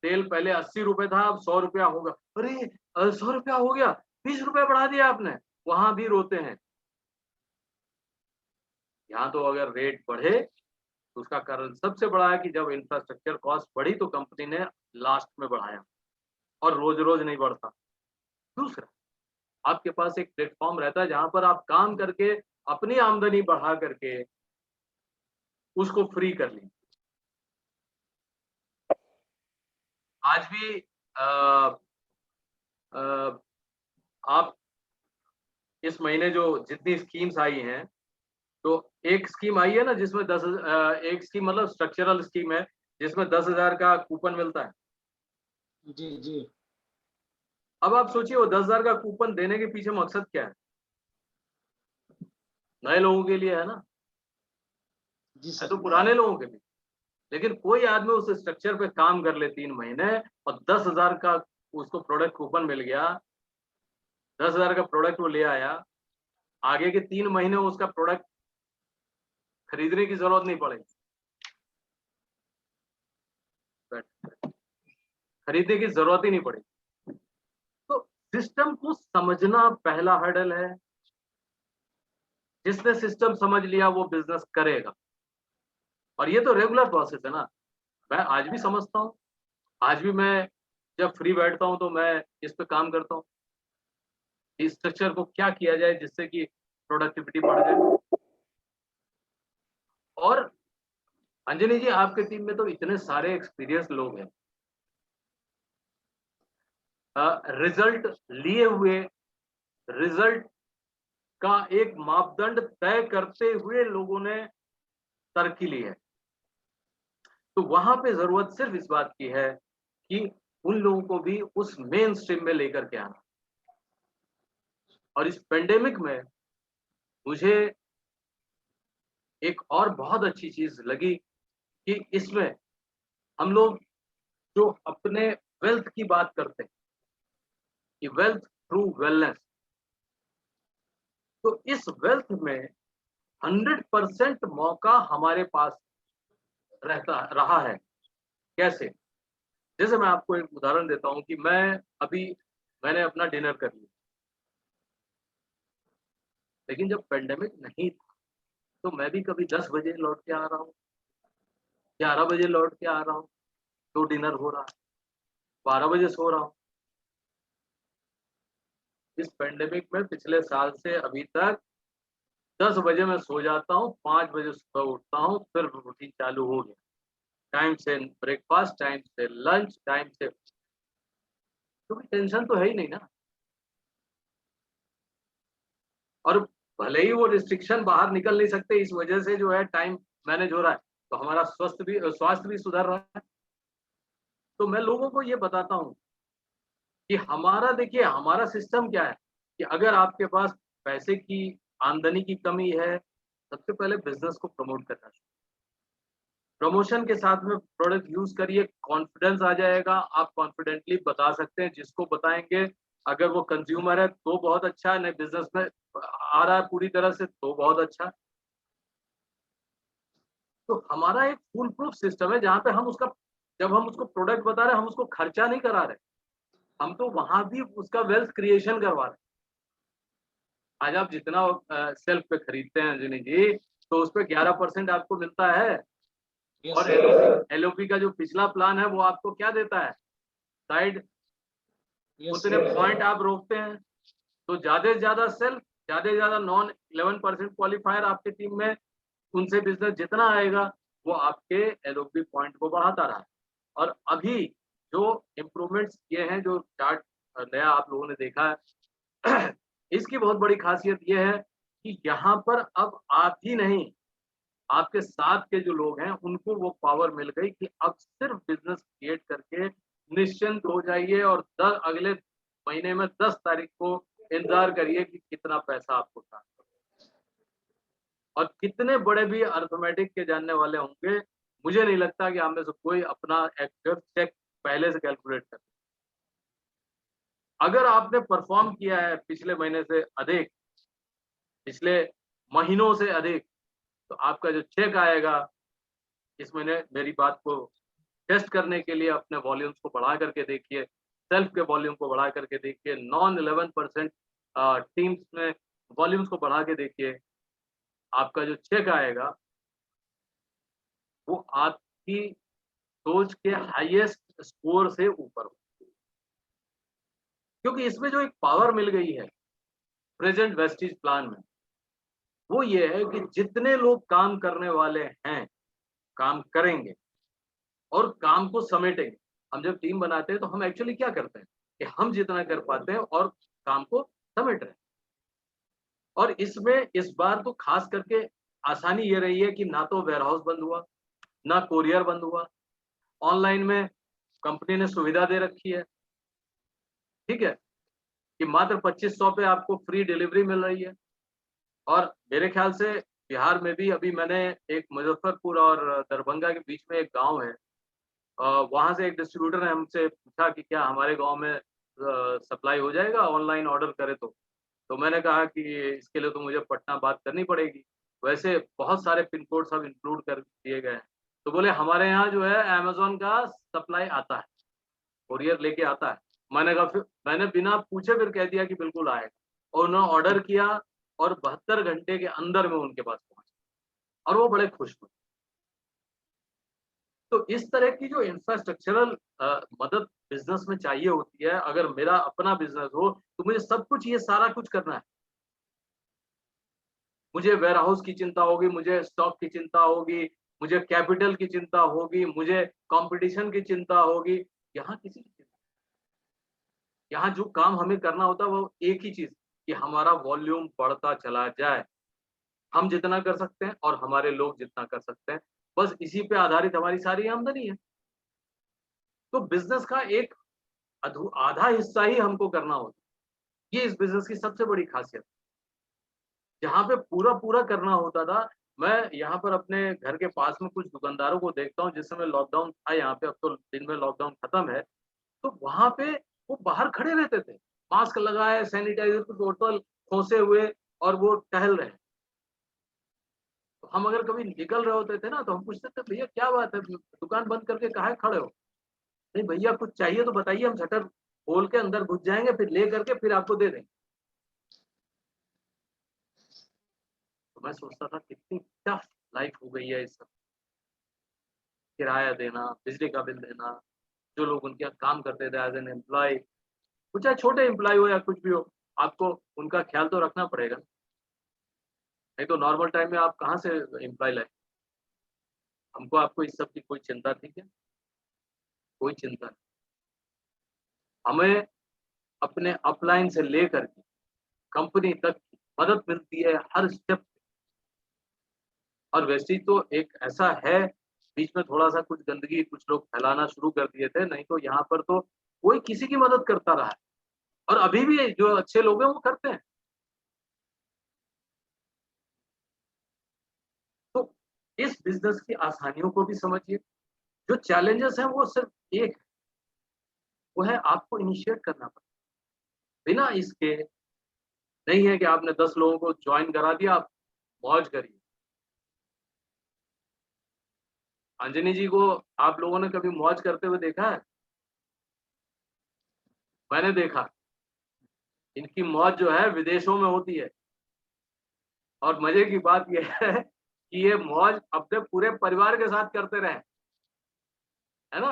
तेल पहले 80 रुपए था, अब 100 रुपया होगा। अरे 100 रुपया हो गया, 20 रुपया बढ़ा दिया आपने, वहां भी रोते हैं। यहाँ तो अगर रेट बढ़े, तो उसका कारण सबसे बड़ा है कि जब इंफ्रास्ट्रक्चर कॉस्ट बढ़ी तो कंपनी ने लास्ट में बढ़ाया, और रोज रोज नहीं बढ़ता। दूसरा, आपके पास एक प्लेटफॉर्म रहता है जहां पर आप काम करके अपनी आमदनी बढ़ा करके उसको फ्री कर लीजिए। आज भी आ, आप इस महीने जो जितनी स्कीम्स आई हैं, तो एक स्कीम आई है ना जिसमें एक स्कीम मतलब स्ट्रक्चरल स्कीम है जिसमें 10,000 का कूपन मिलता है। जी जी। अब आप सोचिए वो 10,000 का कूपन देने के पीछे मकसद क्या है? नए लोगों के लिए है ना, जी है सर। तो पुराने लोगों के लिए। लेकिन कोई आदमी उस स्ट्रक्चर पे काम कर ले 3 महीने, और 10,000 का उसको प्रोडक्ट कूपन मिल गया, 10,000 का प्रोडक्ट वो ले आया, आगे के 3 महीने उसका प्रोडक्ट खरीदने की जरूरत नहीं पड़ेगी, खरीदने की जरूरत ही नहीं पड़ेगी। तो सिस्टम को समझना पहला हर्डल है। जिसने सिस्टम समझ लिया वो बिजनेस करेगा, और ये तो रेगुलर प्रोसेस है ना। मैं आज भी समझता हूँ, आज भी मैं जब फ्री बैठता हूँ तो मैं इस पे काम करता हूँ, इस स्ट्रक्चर को क्या किया जाए जिससे कि प्रोडक्टिविटी बढ़ जाए। और अंजनी जी, आपके टीम में तो इतने सारे एक्सपीरियंस लोग हैं, रिजल्ट लिए हुए, रिजल्ट का एक मापदंड तय करते हुए लोगों ने तरक्की ली है। तो वहां पे जरूरत सिर्फ इस बात की है कि उन लोगों को भी उस मेन स्ट्रीम में लेकर के आना। और इस पेंडेमिक में मुझे एक और बहुत अच्छी चीज लगी कि इसमें हम लोग जो अपने वेल्थ की बात करते हैं कि वेल्थ थ्रू वेलनेस, तो इस वेल्थ में 100% मौका हमारे पास रहता रहा है। कैसे? जैसे मैं आपको एक उदाहरण देता हूं कि मैंने अपना डिनर कर लिया, लेकिन जब पेंडेमिक नहीं था तो मैं भी कभी 10 बजे लौट के आ रहा हूँ, 11 बजे लौट के आ रहा हूँ, तो डिनर हो रहा है, 12 बजे सो रहा हूँ। इस पेंडेमिक में पिछले साल से अभी तक 10 बजे मैं सो जाता हूँ, 5 बजे सुबह उठता हूँ, फिर रूटीन चालू हो गया। टाइम से ब्रेकफास्ट, टाइम से लंच, टाइम से, क्योंकि टेंशन तो है ही नहीं ना। और भले ही वो रिस्ट्रिक्शन बाहर निकल नहीं सकते, इस वजह से जो है टाइम मैनेज हो रहा है, तो हमारा स्वास्थ्य भी सुधर रहा है। तो मैं लोगों को ये बताता हूँ कि हमारा, देखिए हमारा सिस्टम क्या है कि अगर आपके पास पैसे की, आमदनी की कमी है, सबसे पहले बिजनेस को प्रमोट करना चाहिए। प्रमोशन के साथ में प्रोडक्ट यूज करिए, कॉन्फिडेंस आ जाएगा, आप कॉन्फिडेंटली बता सकते हैं, जिसको बताएंगे अगर वो कंज्यूमर है तो बहुत अच्छा है, नहीं बिजनेस में आ रहा है पूरी तरह से तो बहुत अच्छा। तो हमारा एक फुल प्रूफ सिस्टम है जहाँ पे हम उसका, जब हम उसको प्रोडक्ट बता रहे हैं, हम उसको खर्चा नहीं करा रहे, हम तो वहां भी उसका वेल्थ क्रिएशन करवा रहे हैं। आज आप जितना सेल्फ पे खरीदते हैं अंजनी जी, तो उस पे 11% आपको मिलता है। यस और सर, एलओपी का जो पिछला प्लान है वो आपको क्या देता है, साइड यस उतने सर, पॉइंट आप रोकते हैं, तो ज्यादा से ज्यादा सेल्फ, ज्यादा से ज्यादा नॉन 11% क्वालिफायर आपकी टीम में, उनसे बिजनेस जितना आएगा वो आपके एलओपी पॉइंट को बढ़ाता रहा है। और अभी जो इम्प्रूवमेंट्स किए हैं, जो चार्ट नया आप लोगों ने देखा है, इसकी बहुत बड़ी खासियत ये है कि यहाँ पर अब आप ही नहीं, आपके साथ के जो लोग हैं उनको वो पावर मिल गई कि अब सिर्फ बिजनेस क्रिएट करके निश्चिंत हो जाइए, और अगले महीने में 10 तारीख को इंतजार करिए कि कितना पैसा आपको ट्रांसफर, और कितने बड़े भी अर्थमेटिक के जानने वाले होंगे, मुझे नहीं लगता कि आप में से कोई अपना एक्टिव चेक पहले से कैलकुलेट कर। अगर आपने परफॉर्म किया है पिछले महीने से अधिक, पिछले महीनों से अधिक, तो आपका जो चेक आएगा इस महीने, मेरी बात को टेस्ट करने के लिए अपने वॉल्यूम्स को बढ़ा करके देखिए, सेल्फ के वॉल्यूम को बढ़ा करके देखिए, नॉन 11% टीम्स में वॉल्यूम्स को बढ़ा के देखिए, आपका जो चेक आएगा वो आपकी सोच के हाईएस्ट स्कोर से ऊपर हो। क्योंकि इसमें जो एक पावर मिल गई है प्रेजेंट वेस्टीज प्लान में, वो ये है कि जितने लोग काम करने वाले हैं, काम करेंगे और काम को समेटेंगे। हम जब टीम बनाते हैं तो हम एक्चुअली क्या करते हैं कि हम जितना कर पाते हैं और काम को समेट रहे हैं। और इसमें इस बार तो खास करके आसानी ये रही है कि ना तो वेयरहाउस बंद हुआ, ना कोरियर बंद हुआ, ऑनलाइन में कंपनी ने सुविधा दे रखी है, ठीक है, कि मात्र 2500 पे आपको फ्री डिलीवरी मिल रही है। और मेरे ख्याल से बिहार में भी अभी मैंने एक मुजफ्फरपुर और दरभंगा के बीच में एक गांव है, वहां से एक डिस्ट्रीब्यूटर ने हमसे पूछा कि क्या हमारे गांव में सप्लाई हो जाएगा ऑनलाइन ऑर्डर करे तो मैंने कहा कि इसके लिए तो मुझे पटना बात करनी पड़ेगी, वैसे बहुत सारे पिन कोड सब इंक्लूड कर दिए गए हैं। तो बोले हमारे यहाँ जो है अमेजोन का सप्लाई आता है, कोरियर लेके आता है। मैंने कहा, फिर मैंने बिना पूछे फिर कह दिया कि बिल्कुल आएगा, और उन्होंने ऑर्डर किया और 72 घंटे के अंदर में उनके पास पहुंचा, और वो बड़े खुश हुए। तो इस तरह की जो इंफ्रास्ट्रक्चरल मदद बिजनेस में चाहिए होती है, अगर मेरा अपना बिजनेस हो तो मुझे सब कुछ, ये सारा कुछ करना है। मुझे वेयरहाउस की चिंता होगी, मुझे स्टॉक की चिंता होगी, मुझे कैपिटल की चिंता होगी, मुझे कंपटीशन की चिंता होगी। यहाँ किसी की चिंता, यहाँ जो काम हमें करना होता है वो एक ही चीज, कि हमारा वॉल्यूम बढ़ता चला जाए, हम जितना कर सकते हैं और हमारे लोग जितना कर सकते हैं, बस इसी पे आधारित हमारी सारी आमदनी है। तो बिजनेस का एक आधा हिस्सा ही हमको करना होता है, ये इस बिजनेस की सबसे बड़ी खासियत। जहाँ पे पूरा पूरा करना होता था, मैं यहाँ पर अपने घर के पास में कुछ दुकानदारों को देखता हूँ, जिस समय लॉकडाउन था यहाँ पे, अब तो दिन में लॉकडाउन खत्म है, तो वहां पे वो बाहर खड़े रहते थे, मास्क लगाए, सैनिटाइजर की बोतल खोसे हुए, और वो टहल रहे हैं। तो हम अगर कभी निकल रहे होते थे ना, तो हम पूछते थे भैया क्या बात है, दुकान बंद करके काहे खड़े हो? नहीं भैया कुछ चाहिए तो बताइए, हम शटर खोल के अंदर घुस जाएंगे, फिर ले करके फिर आपको दे देंगे। तो मैं सोचता था कितनी टफ लाइफ हो गई है इस सब, किराया देना, बिजली का बिल देना, जो लोग उनके यहाँ काम करते थे एज एन एम्प्लॉय, कुछ चाहे छोटे एम्प्लॉय हो या कुछ भी हो, आपको उनका ख्याल तो रखना पड़ेगा, नहीं तो नॉर्मल टाइम में आप कहाँ से एम्प्लॉय लाए? हम हमको आपको इस सब की कोई चिंता थी क्या? कोई चिंता नहीं। हमें अपने अपलाइन से लेकर के कंपनी तक की मदद मिलती है हर स्टेप। और वेस्टीज तो एक ऐसा है, बीच में थोड़ा सा कुछ गंदगी कुछ लोग फैलाना शुरू कर दिए थे, नहीं तो यहाँ पर तो कोई किसी की मदद करता रहा है और अभी भी जो अच्छे लोग हैं वो करते हैं। तो इस बिजनेस की आसानियों को भी समझिए। जो चैलेंजेस हैं वो सिर्फ एक है, वो है आपको इनिशिएट करना पड़ेगा। बिना इसके नहीं है कि आपने 10 लोगों को ज्वाइन करा दिया, आप मौज करिए। अंजनी जी को आप लोगों ने कभी मौज करते हुए देखा है? मैंने देखा। इनकी मौज जो है विदेशों में होती है। और मजे की बात यह है कि ये मौज अपने पूरे परिवार के साथ करते रहे, है ना?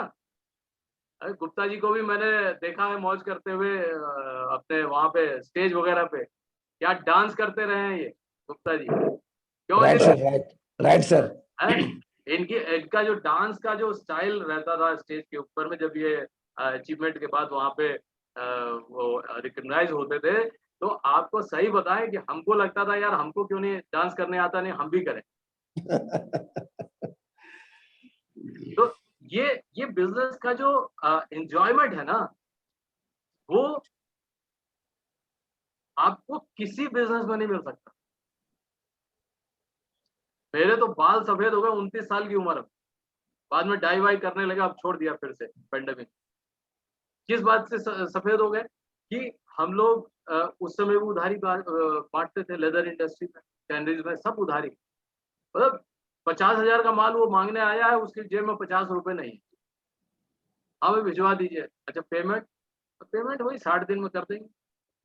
अरे गुप्ता जी को भी मैंने देखा है मौज करते हुए अपने वहां पे स्टेज वगैरह पे। क्या डांस करते रहे हैं ये गुप्ता जी, क्यों right Anjani? Sir, right right sir. है? इनका जो डांस का जो स्टाइल रहता था स्टेज के ऊपर में, जब ये अचीवमेंट के बाद वहां पे वो रिकॉग्नाइज होते थे, तो आपको सही बताएं कि हमको लगता था यार हमको क्यों नहीं डांस करने आता, नहीं हम भी करें। तो ये बिजनेस का जो एंजॉयमेंट है ना, वो आपको किसी बिजनेस में नहीं मिल सकता। मेरे तो बाल सफेद हो गए 29 साल की उम्र में, बाद में डाई वाई करने लगा, अब छोड़ दिया फिर से पेंडेमिक। किस बात से सफेद हो गए कि हम लोग उस समय वो उधारी बांटते थे लेदर इंडस्ट्री में, कैंडीज में, सब उधारी। मतलब 50,000 का माल वो मांगने आया है, उसकी जेब में 50 रुपए नहीं है, हमें भिजवा दीजिए। अच्छा पेमेंट, तो पेमेंट वही 60 दिन में कर देंगे।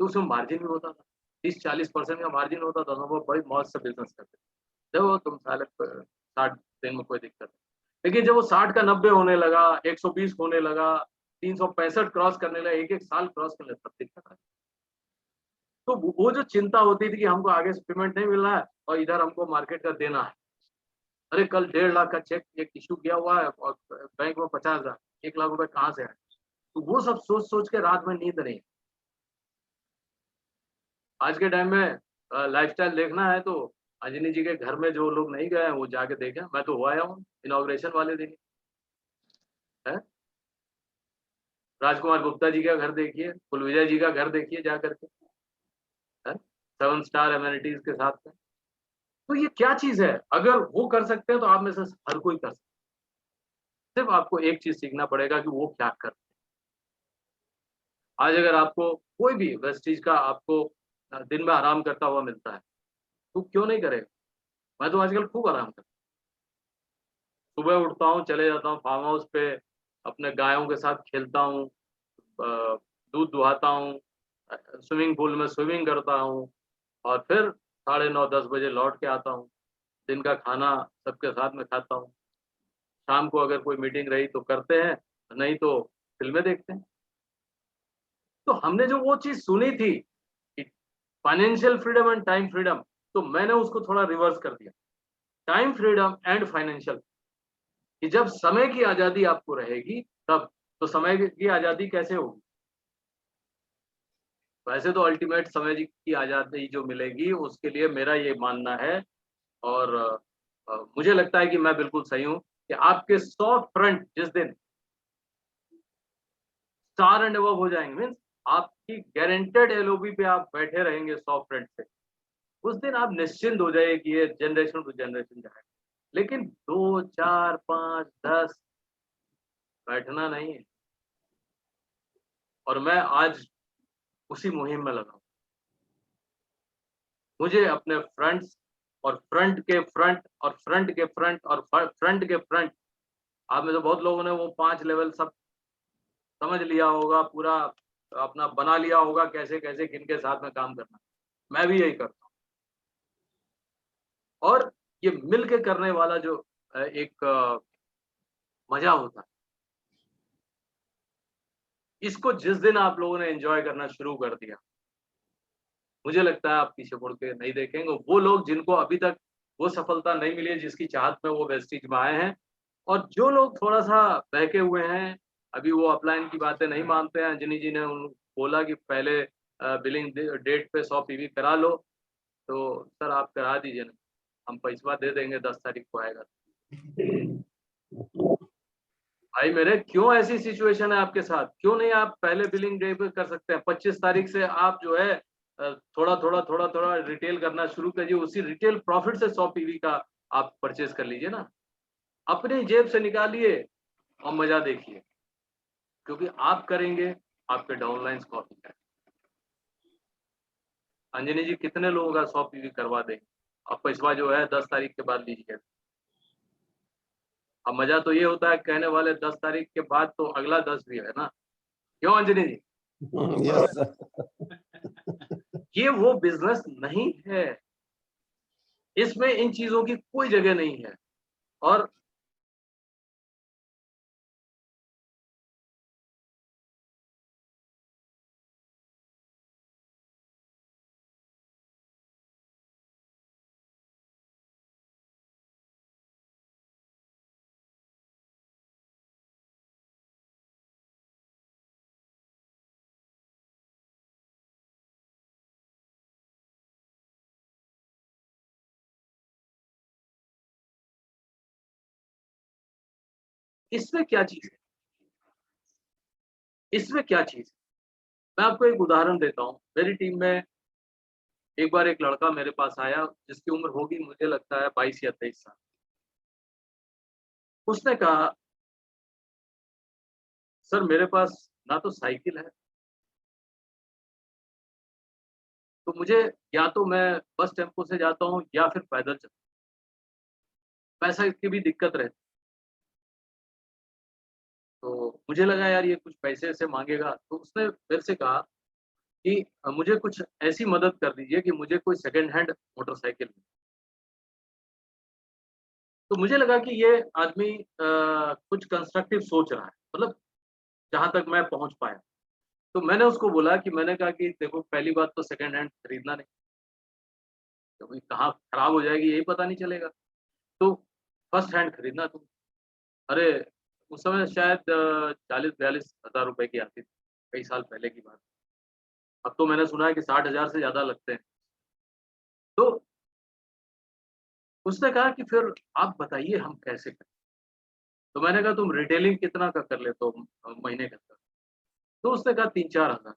तो उसमें मार्जिन भी होता था, 30-40% का मार्जिन होता था, तो वो बड़ी मौज से बिजनेस करते थे। देखो तुम साले 60 दिन में कोई दिक्कत नहीं। लेकिन जब वो 60 का 90 होने लगा, 120 होने लगा, 365 क्रॉस करने लगा, एक एक साल क्रॉस करने लगा, तब दिक्कत आई। तो वो जो चिंता होती थी कि हमको आगे से पेमेंट नहीं मिल रहा है और इधर हमको मार्केट का देना है, अरे कल 1.5 लाख का चेक एक इशू किया हुआ है और बैंक में 50,000, 1 लाख रुपए कहाँ से आए? तो वो सब सोच सोच के रात में नींद नहीं। आज के टाइम में लाइफस्टाइल देखना है तो अंजनी जी के घर में जो लोग नहीं गए हैं वो जाके देखें। मैं तो हो आया हूँ इनॉग्रेशन वाले दिन है। राजकुमार गुप्ता जी का घर देखिए, कुलविजय जी का घर देखिए जा करके, 7 स्टार एमिनिटीज के साथ में। तो ये क्या चीज है, अगर वो कर सकते हैं तो आप में से हर कोई कर सकता है। सिर्फ आपको एक चीज सीखना पड़ेगा कि वो क्या करते हैं। आज अगर आपको कोई भी वेस्टीज का आपको दिन में आराम करता हुआ मिलता है तो क्यों नहीं करेगा? मैं तो आजकल खूब आराम करता हूँ। सुबह उठता हूँ, चले जाता हूँ फार्म हाउस पे, अपने गायों के साथ खेलता हूँ, दूध दुहाता हूँ, स्विमिंग पूल में स्विमिंग करता हूँ और फिर 9:30-10 बजे लौट के आता हूँ। दिन का खाना सबके साथ में खाता हूँ। शाम को अगर कोई मीटिंग रही तो करते हैं, नहीं तो फिल्में देखते हैं। तो हमने जो वो चीज सुनी थी financial freedom and time freedom, तो मैंने उसको थोड़ा रिवर्स कर दिया, टाइम फ्रीडम एंड फाइनेंशियल। कि जब समय की आजादी आपको रहेगी तब, तो समय की आजादी कैसे होगी? वैसे तो अल्टीमेट समय की आजादी जो मिलेगी उसके लिए मेरा ये मानना है और मुझे लगता है कि मैं बिल्कुल सही हूं कि आपके 100 फ्रंट जिस दिन स्टार एंड अबव हो जाएंगे, मीन्स आपकी गारंटेड एलओबी पे आप बैठे रहेंगे 100 फ्रंट से, उस दिन आप निश्चिंत हो जाइए कि ये जनरेशन टू जनरेशन जाएगा। लेकिन 2, 4, 5, 10 बैठना नहीं है। और मैं आज उसी मुहिम में लगा हूं। मुझे अपने फ्रंट्स और फ्रंट के फ्रंट और फ्रंट के फ्रंट और फ्रंट के फ्रंट, आप में तो बहुत लोगों ने वो 5 लेवल सब समझ लिया होगा, पूरा अपना बना लिया होगा कैसे कैसे किनके साथ में काम करना। मैं भी यही करता हूँ। और ये मिल के करने वाला जो एक मजा होता है, इसको जिस दिन आप लोगों ने एंजॉय करना शुरू कर दिया, मुझे लगता है आप पीछे मुड़ के नहीं देखेंगे। वो लोग जिनको अभी तक वो सफलता नहीं मिली है जिसकी चाहत में वो वेस्टीज में आए हैं, और जो लोग थोड़ा सा बहके हुए हैं, अभी वो अपलाइन की बातें नहीं मानते हैं, अंजनी जी ने बोला कि पहले बिलिंग डेट पे 100 पीवी करा लो, तो सर आप करा दीजिए ना, हम पैसा दे देंगे, 10 तारीख को आएगा। भाई मेरे, क्यों ऐसी सिचुएशन है आपके साथ? क्यों नहीं आप पहले बिलिंग डे पे कर सकते हैं? 25 तारीख से आप जो है थोड़ा थोड़ा रिटेल करना शुरू करिए, उसी रिटेल प्रॉफिट से 100 पीवी का आप परचेज कर लीजिए ना, अपनी जेब से निकालिए और मजा देखिए, क्योंकि आप करेंगे, आपके डाउनलाइंस कॉपी करेंगे। अंजनी जी कितने लोगों का 100 पीवी करवा देंगे? अब पैसा जो है 10 तारीख के बाद लीजिए। अब मजा तो ये होता है, कहने वाले 10 तारीख के बाद तो अगला 10 भी है ना, क्यों अंजनी जी? यस ये वो बिजनेस नहीं है, इसमें इन चीजों की कोई जगह नहीं है। और इसमें क्या चीज है? इसमें क्या चीज है? मैं आपको एक उदाहरण देता हूँ। मेरी टीम में एक बार एक लड़का मेरे पास आया, जिसकी उम्र होगी मुझे लगता है 22 या 23 साल। उसने कहा, सर मेरे पास ना तो साइकिल है, तो मुझे या तो मैं बस टेम्पो से जाता हूँ या फिर पैदल चलता हूँ, पैसा की भी दिक्कत रहती। तो मुझे लगा यार ये कुछ पैसे ऐसे मांगेगा, तो उसने मेरे से कहा कि मुझे कुछ ऐसी मदद कर दीजिए कि मुझे कोई सेकंड हैंड मोटरसाइकिल मिले। तो मुझे लगा कि ये आदमी कुछ कंस्ट्रक्टिव सोच रहा है, मतलब जहाँ तक मैं पहुँच पाया। तो मैंने उसको बोला कि, मैंने कहा कि देखो पहली बात तो सेकंड हैंड खरीदना नहीं, क्योंकि कहाँ खराब हो जाएगी यही पता नहीं चलेगा। तो फर्स्ट हैंड खरीदना तुम। अरे उस समय शायद 40-42 हज़ार रुपए की आती थी, कई साल पहले की बात। अब तो मैंने सुना है कि 60,000 से ज्यादा लगते हैं। तो उसने कहा कि फिर आप बताइए हम कैसे करें। तो मैंने कहा तुम रिटेलिंग कितना का कर लेते हो महीने के अंदर? तो उसने कहा 3-4 हज़ार।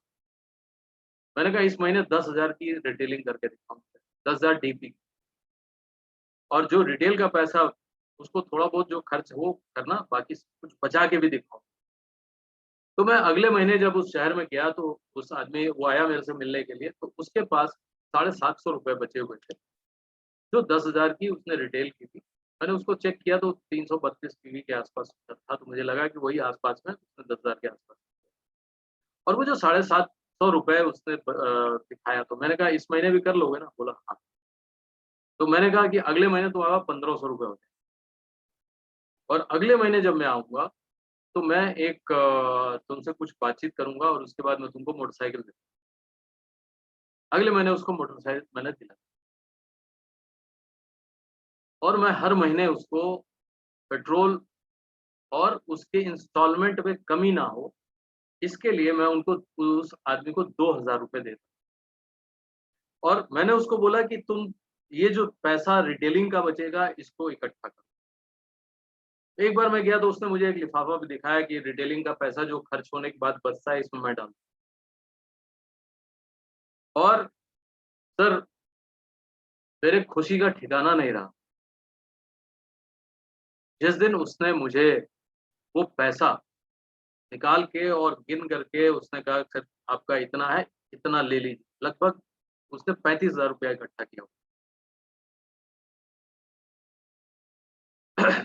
मैंने कहा इस महीने 10,000 की रिटेलिंग करके दिखाऊं, 10,000 डीपी, और जो रिटेल का पैसा उसको थोड़ा बहुत जो खर्च वो करना, बाकी कुछ बचा के भी दिखाओ। तो मैं अगले महीने जब उस शहर में गया, तो उस आदमी वो आया मेरे से मिलने के लिए, तो उसके पास 750 रुपए बचे हुए थे, जो 10,000 की उसने रिटेल की थी। मैंने उसको चेक किया तो 332 पीवी के आसपास था, तो मुझे लगा कि वही आसपास में उसने 10,000 के आसपास। और वो जो 750 रुपए उसने दिखाया, तो मैंने कहा इस महीने भी कर लोगे ना? बोला हाँ। तो मैंने कहा कि अगले महीने तुम्हारा 1,500 रुपए हो जाए, और अगले महीने जब मैं आऊंगा तो मैं एक तुमसे कुछ बातचीत करूंगा, और उसके बाद मैं तुमको मोटरसाइकिल दूंगा। अगले महीने उसको मोटरसाइकिल मैंने दिला, और मैं हर महीने उसको पेट्रोल और उसके इंस्टॉलमेंट में कमी ना हो, इसके लिए मैं उनको, उस आदमी को 2,000 रुपए देता। और मैंने उसको बोला कि तुम ये जो पैसा रिटेलिंग का बचेगा इसको इकट्ठा करो। एक बार मैं गया तो उसने मुझे एक लिफाफा भी दिखाया कि रिटेलिंग का पैसा जो खर्च होने के बाद बचता है इसमें मैं डालूं। और सर मेरे खुशी का ठिकाना नहीं रहा जिस दिन उसने मुझे वो पैसा निकाल के और गिन करके उसने कहा, सर आपका इतना है, इतना ले लीजिए। लगभग उसने 35,000 रुपया इकट्ठा किया।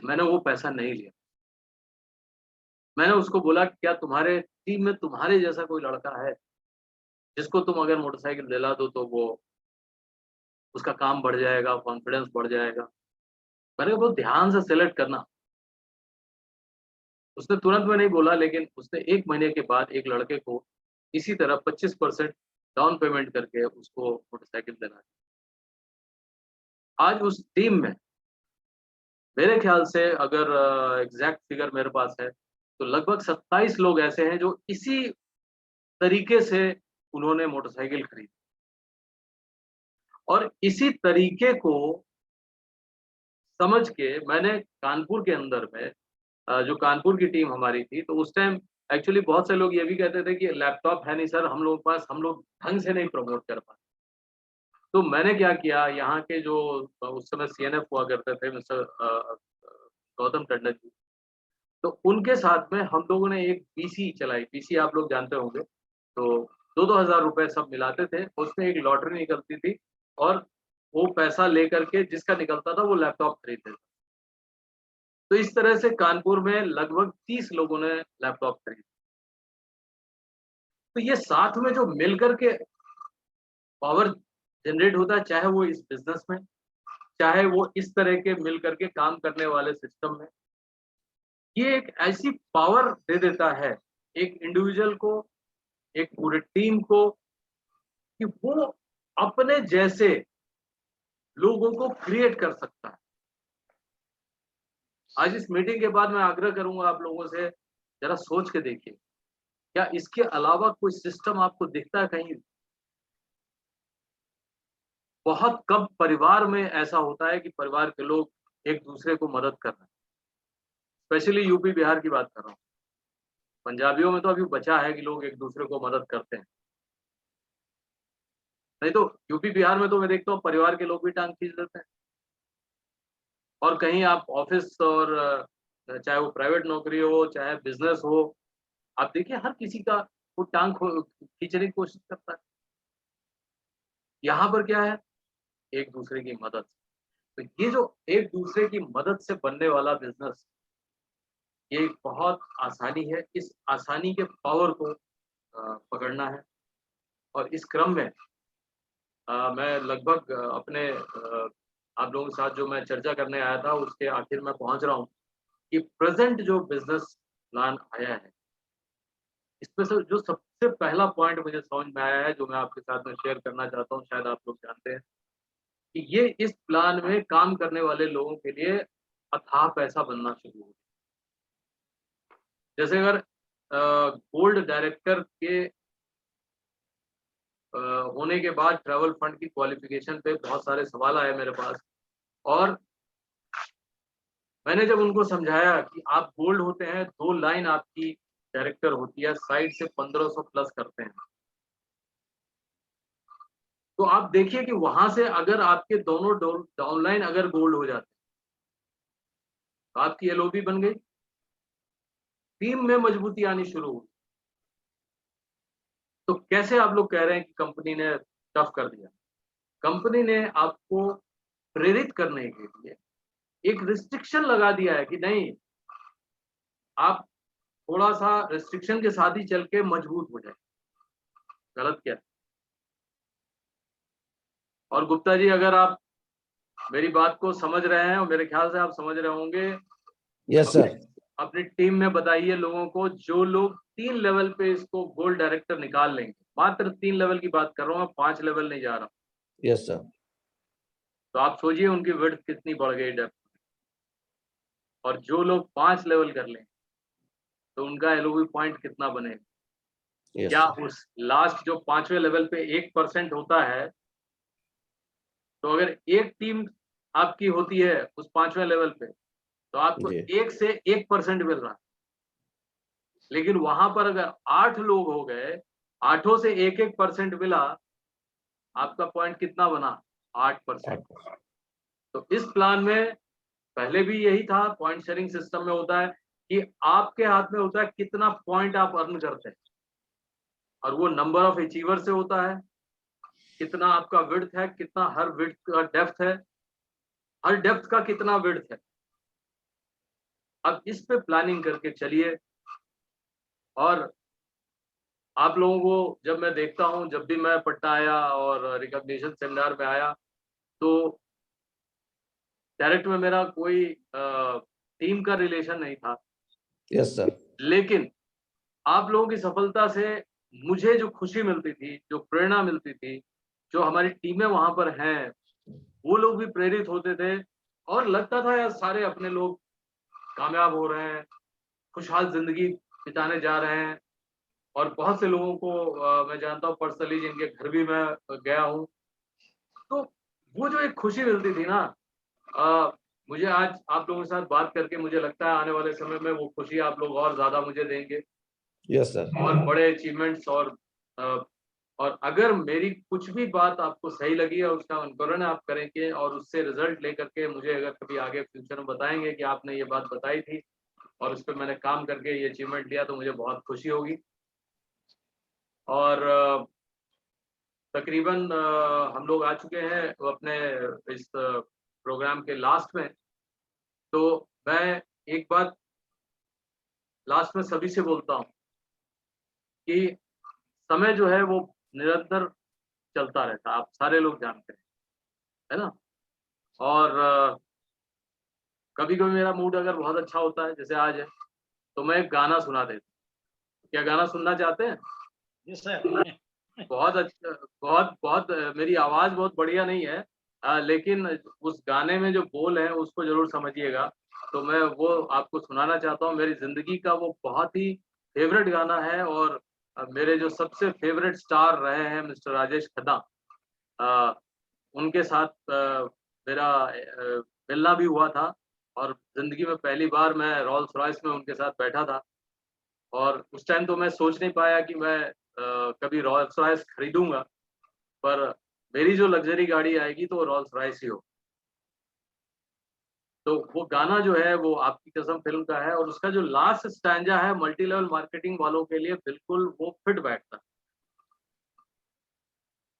मैंने वो पैसा नहीं लिया। मैंने उसको बोला क्या तुम्हारे टीम में तुम्हारे जैसा कोई लड़का है जिसको तुम अगर मोटरसाइकिल दिला दो तो वो उसका काम बढ़ जाएगा, कॉन्फिडेंस बढ़ जाएगा। मैंने कहा बहुत ध्यान से सेलेक्ट करना। उसने तुरंत में नहीं बोला, लेकिन उसने 1 महीने के बाद एक लड़के को इसी तरह 25% डाउन पेमेंट करके उसको मोटरसाइकिल दिलाई। आज उस टीम में मेरे ख्याल से अगर एग्जैक्ट फिगर मेरे पास है तो लगभग 27 लोग ऐसे हैं जो इसी तरीके से उन्होंने मोटरसाइकिल खरीदी और इसी तरीके को समझ के मैंने कानपुर के अंदर में जो कानपुर की टीम हमारी थी तो उस टाइम एक्चुअली बहुत से लोग ये भी कहते थे कि लैपटॉप है नहीं सर हम लोगों के पास, हम लोग ढंग से नहीं प्रमोट कर पाते। तो मैंने क्या किया, यहाँ के जो उस समय सीएनएफ हुआ करते थे मिस्टर गौतम टंडन जी, तो उनके साथ में हम लोगों ने एक पीसी चलाई। पीसी आप लोग जानते होंगे, तो 2-2 हज़ार रुपए सब मिलाते थे, उसमें एक लॉटरी निकलती थी और वो पैसा लेकर के जिसका निकलता था वो लैपटॉप खरीदते थे। तो इस तरह से कानपुर में लगभग 30 लोगों ने लैपटॉप खरीदे। तो ये साथ में जो मिलकर के पावर जनरेट होता है, चाहे वो इस बिजनेस में, चाहे वो इस तरह के मिलकर के काम करने वाले सिस्टम में, ये एक ऐसी पावर दे देता है एक इंडिविजुअल को, एक पूरे टीम को, कि वो अपने जैसे लोगों को क्रिएट कर सकता है। आज इस मीटिंग के बाद मैं आग्रह करूंगा आप लोगों से, जरा सोच के देखिए, क्या इसके अलावा कोई सिस्टम आपको दिखता है कहीं? बहुत कम परिवार में ऐसा होता है कि परिवार के लोग एक दूसरे को मदद कर रहे हैं। स्पेशली यूपी बिहार की बात कर रहा हूँ। पंजाबियों में तो अभी बचा है कि लोग एक दूसरे को मदद करते हैं, नहीं तो यूपी बिहार में तो मैं देखता हूँ परिवार के लोग भी टांग खींच देते हैं। और कहीं आप ऑफिस और चाहे वो प्राइवेट नौकरी हो चाहे बिजनेस हो, आप देखिए हर किसी का वो टांग खींचने की कोशिश करता है। यहाँ पर क्या है, एक दूसरे की मदद। तो ये जो एक दूसरे की मदद से बनने वाला बिजनेस, ये एक बहुत आसानी है। इस आसानी के पावर को पकड़ना है। और इस क्रम में मैं लगभग अपने आप लोगों के साथ जो मैं चर्चा करने आया था उसके आखिर में पहुंच रहा हूँ कि प्रेजेंट जो बिजनेस प्लान आया है, इसमें से जो सबसे पहला पॉइंट मुझे समझ में आया है, जो मैं आपके साथ में शेयर करना चाहता हूँ, शायद आप लोग जानते हैं कि ये इस प्लान में काम करने वाले लोगों के लिए अथाह पैसा बनना शुरू हो। जैसे अगर गोल्ड डायरेक्टर के होने के बाद ट्रैवल फंड की क्वालिफिकेशन पे बहुत सारे सवाल आए मेरे पास, और मैंने जब उनको समझाया कि आप गोल्ड होते हैं, 2 लाइन आपकी डायरेक्टर होती है, साइड से 1500 प्लस करते हैं। तो आप देखिए कि वहां से अगर आपके दोनों डाउनलाइन अगर गोल्ड हो जाते तो आपकी एलओबी बन गई, टीम में मजबूती आनी शुरू हुई। तो कैसे आप लोग कह रहे हैं कि कंपनी ने टफ कर दिया? कंपनी ने आपको प्रेरित करने के लिए एक रिस्ट्रिक्शन लगा दिया है कि नहीं, आप थोड़ा सा रिस्ट्रिक्शन के साथ ही चल के मजबूत हो जाए। गलत क्या है? और गुप्ता जी, अगर आप मेरी बात को समझ रहे हैं, और मेरे ख्याल से आप समझ रहे होंगे, यस सर। अपनी टीम में बताइए लोगों को, जो लोग 3 लेवल पे इसको गोल्ड डायरेक्टर निकाल लेंगे, मात्र 3 लेवल की बात कर रहा हूँ, 5 लेवल नहीं जा रहा। Yes sir. तो आप सोचिए उनकी विड्थ कितनी बढ़ गई, डेप्थ। और जो लोग 5 लेवल कर लें तो उनका एलओबी पॉइंट कितना बनेगा? यस क्या सर। उस लास्ट जो 5वें लेवल पे 1% होता है, तो अगर एक टीम आपकी होती है उस 5वें लेवल पे, तो आपको जी 1 से 1% मिल रहा है। लेकिन वहां पर अगर 8 लोग हो गए, 8 से 1-1% मिला, आपका पॉइंट कितना बना? 8%। तो इस प्लान में पहले भी यही था, पॉइंट शेयरिंग सिस्टम में होता है कि आपके हाथ में होता है कितना पॉइंट आप अर्न करते हैं, और वो नंबर ऑफ अचीवर से होता है, कितना आपका विड्थ है, कितना हर विड्थ का डेप्थ है, हर डेप्थ का कितना विड्थ है। अब इस पे प्लानिंग करके चलिए। और आप लोगों को जब मैं देखता हूं, जब भी मैं पटना आया और रिकॉग्निशन सेमिनार में आया, तो डायरेक्ट में मेरा कोई टीम का रिलेशन नहीं था, यस सर। लेकिन आप लोगों की सफलता से मुझे जो खुशी मिलती थी, जो प्रेरणा मिलती थी, जो हमारी टीमें वहां पर हैं, वो लोग भी प्रेरित होते थे और लगता था यार सारे अपने लोग कामयाब हो रहे हैं, खुशहाल जिंदगी बिताने जा रहे हैं। और बहुत से लोगों को मैं जानता हूँ पर्सनली, जिनके घर भी मैं गया हूँ। तो वो जो एक खुशी मिलती थी ना, अ, मुझे आज आप लोगों के साथ बात करके मुझे लगता है आने वाले समय में वो खुशी आप लोग और ज़्यादा मुझे देंगे Yes, sir. और बड़े अचीवमेंट्स। अ, और अगर मेरी कुछ भी बात आपको सही लगी है, उसका अनुकरण आप करेंगे और उससे रिजल्ट लेकर के मुझे अगर कभी आगे फ्यूचर में बताएँगे कि आपने ये बात बताई थी और उस पे मैंने काम करके ये अचीवमेंट लिया, तो मुझे बहुत खुशी होगी। और तकरीबन हम लोग आ चुके हैं अपने इस प्रोग्राम के लास्ट में। तो मैं एक बात लास्ट में सभी से बोलता हूँ कि समय जो है वो निरंतर चलता रहता है, आप सारे लोग जानते हैं, है ना? और कभी-कभी मेरा मूड अगर बहुत अच्छा होता है, जैसे आज है, तो मैं एक गाना सुना देता हूँ। क्या गाना सुनना चाहते हैं? Yes sir. बहुत अच्छा, बहुत बहुत मेरी आवाज़ बहुत बढ़िया नहीं है, लेकिन उस गाने में जो बोल हैं उसको ज़रूर समझिएगा। तो मैं वो आपको सुनाना चाहता हूँ। मेरी ज़िंदगी का वो बहुत ही फ़ेवरेट गाना है और मेरे जो सबसे फ़ेवरेट स्टार रहे हैं मिस्टर राजेश खन्ना, अ, उनके साथ मेरा मिलना भी हुआ था और ज़िंदगी में पहली बार मैं रोल्स रॉयस में उनके साथ बैठा था। और उस टाइम तो मैं सोच नहीं पाया कि मैं कभी रोल्स रॉयस खरीदूँगा, पर मेरी जो लग्ज़री गाड़ी आएगी तो रोल्स रॉयस ही हो। तो वो गाना जो है वो आपकी कसम फ़िल्म का है और उसका जो लास्ट स्टैन्ज़ा है मल्टी लेवल मार्केटिंग वालों के लिए बिल्कुल वो फिट बैठता है।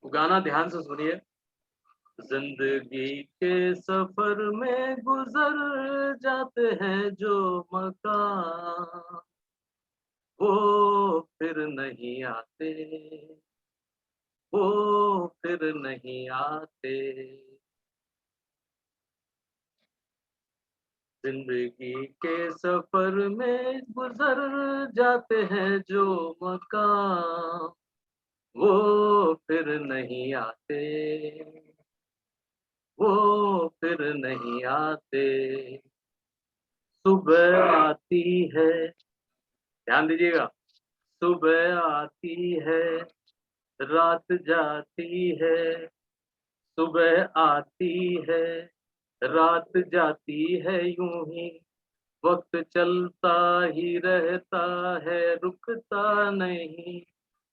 वो गाना ध्यान से सुनिए। ज़िंदगी के सफ़र में गुज़र जाते हैं जो मकाम, वो फिर नहीं आते, वो फिर नहीं आते। ज़िंदगी के सफ़र में गुज़र जाते हैं जो मकाम, वो फिर नहीं आते, वो फिर नहीं आते। सुबह आती है, ध्यान दीजिएगा, सुबह आती है, रात जाती है, सुबह आती है, रात जाती है, यूं ही वक्त चलता ही रहता है, रुकता नहीं।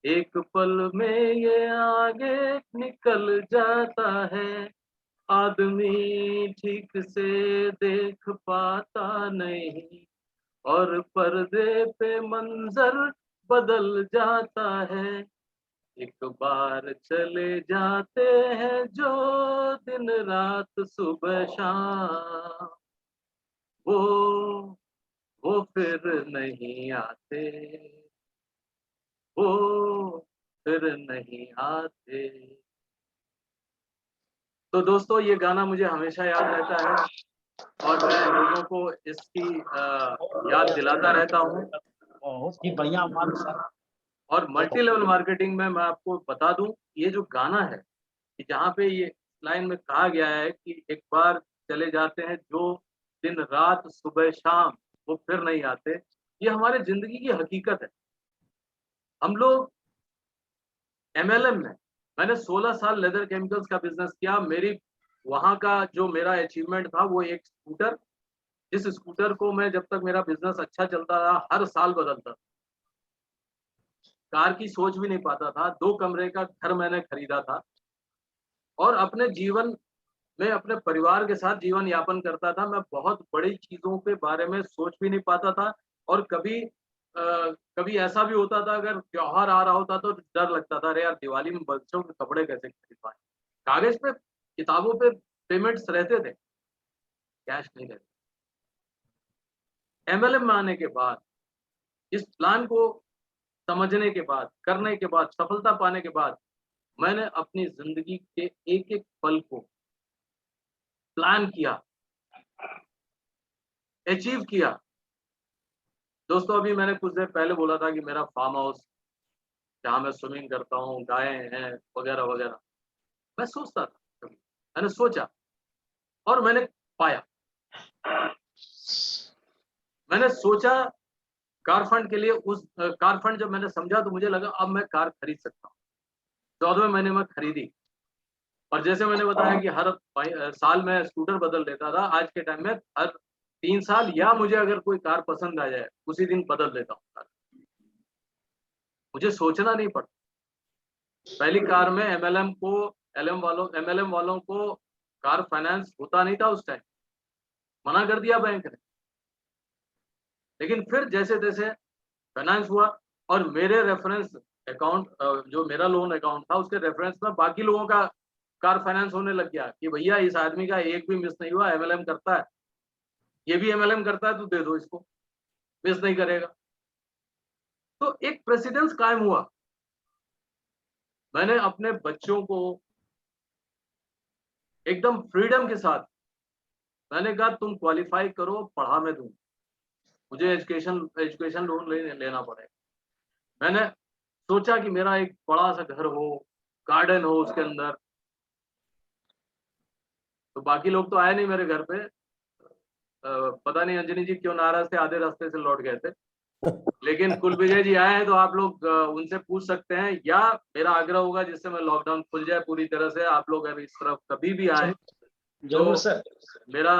एक पल में ये आगे निकल जाता है, आदमी ठीक से देख पाता नहीं और पर्दे पे मंजर बदल जाता है। एक बार चले जाते हैं जो दिन रात सुबह शाम, वो वो फिर नहीं आते, वो फिर नहीं आते। तो दोस्तों ये गाना मुझे हमेशा याद रहता है और मैं लोगों को इसकी याद दिलाता रहता हूँ। बहुत ही बढ़िया बात सर। और मल्टी लेवल मार्केटिंग में मैं आपको बता दूँ, ये जो गाना है, कि जहाँ पे ये लाइन में कहा गया है कि एक बार चले जाते हैं जो दिन रात सुबह शाम, वो फिर नहीं आते। ये हमारे ज़िंदगी की हकीकत है। हम लोग एमएलएम में, मैंने 16 साल लेदर केमिकल्स का बिज़नेस किया। मेरी वहाँ का जो मेरा अचीवमेंट था वो एक स्कूटर, जिस स्कूटर को मैं जब तक मेरा बिज़नेस अच्छा चलता रहा, हर साल बदलता। कार की सोच भी नहीं पाता था, 2 कमरे का घर मैंने खरीदा था और अपने जीवन में अपने परिवार के साथ जीवन यापन करता था। मैं बहुत बड़ी चीज़ों के बारे में सोच भी नहीं पाता था और कभी ऐसा भी होता था अगर त्योहार आ रहा होता तो डर लगता था, अरे यार दिवाली में बच्चों के कपड़े कैसे खरीद पाएँ? कागज़ पे, किताबों पे पेमेंट्स रहते थे, कैश नहीं रहते। एमएलएम में आने के बाद, इस प्लान को समझने के बाद, करने के बाद, सफलता पाने के बाद, मैंने अपनी ज़िंदगी के एक-एक पल को प्लान किया, अचीव किया। दोस्तों अभी मैंने कुछ देर पहले बोला था कि मेरा फार्म हाउस, जहाँ मैं स्विमिंग करता हूँ, गायें हैं, वगैरह-वगैरह। मैं सोचता था कभी, मैंने सोचा और मैंने पाया। मैंने सोचा कार फंड के लिए, उस कार फंड जब मैंने समझा तो मुझे लगा अब मैं कार खरीद सकता हूँ। 14वें महीने में खरीदी, और जैसे मैंने बताया कि हर साल में स्कूटर बदल लेता था, आज के टाइम में हर 3 साल या मुझे अगर कोई कार पसंद आ जाए उसी दिन बदल देता हूँ कार। मुझे सोचना नहीं पड़ता। पहली कार में एमएलएम वालों को कार फाइनेंस होता नहीं था उस टाइम, मना कर दिया बैंक ने। लेकिन फिर जैसे तैसे फाइनेंस हुआ, और मेरे रेफरेंस अकाउंट, जो मेरा लोन अकाउंट था उसके रेफरेंस में बाकी लोगों का कार फाइनेंस होने लग गया कि भैया इस आदमी का एक भी मिस नहीं हुआ, एमएलएम करता है, ये भी एमएलएम करता है तो दे दो इसको, मिस नहीं करेगा। तो एक प्रेसिडेंस कायम हुआ। मैंने अपने बच्चों को एकदम फ्रीडम के साथ मैंने कहा तुम क्वालिफाई करो, पढ़ा मैं दूं, मुझे एजुकेशन लोन लेना पड़ेगा। मैंने सोचा कि मेरा एक बड़ा सा घर हो, गार्डन हो उसके अंदर। तो बाकी लोग तो आए नहीं मेरे घर पे, पता नहीं अंजनी जी क्यों नाराज थे, आधे रास्ते से लौट गए थे। लेकिन कुलविजय जी आए हैं तो आप लोग उनसे पूछ सकते हैं, या मेरा आग्रह होगा जिससे मैं लॉकडाउन खुल जाए पूरी तरह से, आप लोग अगर इस तरफ कभी भी आए जरूर तो सर। मेरा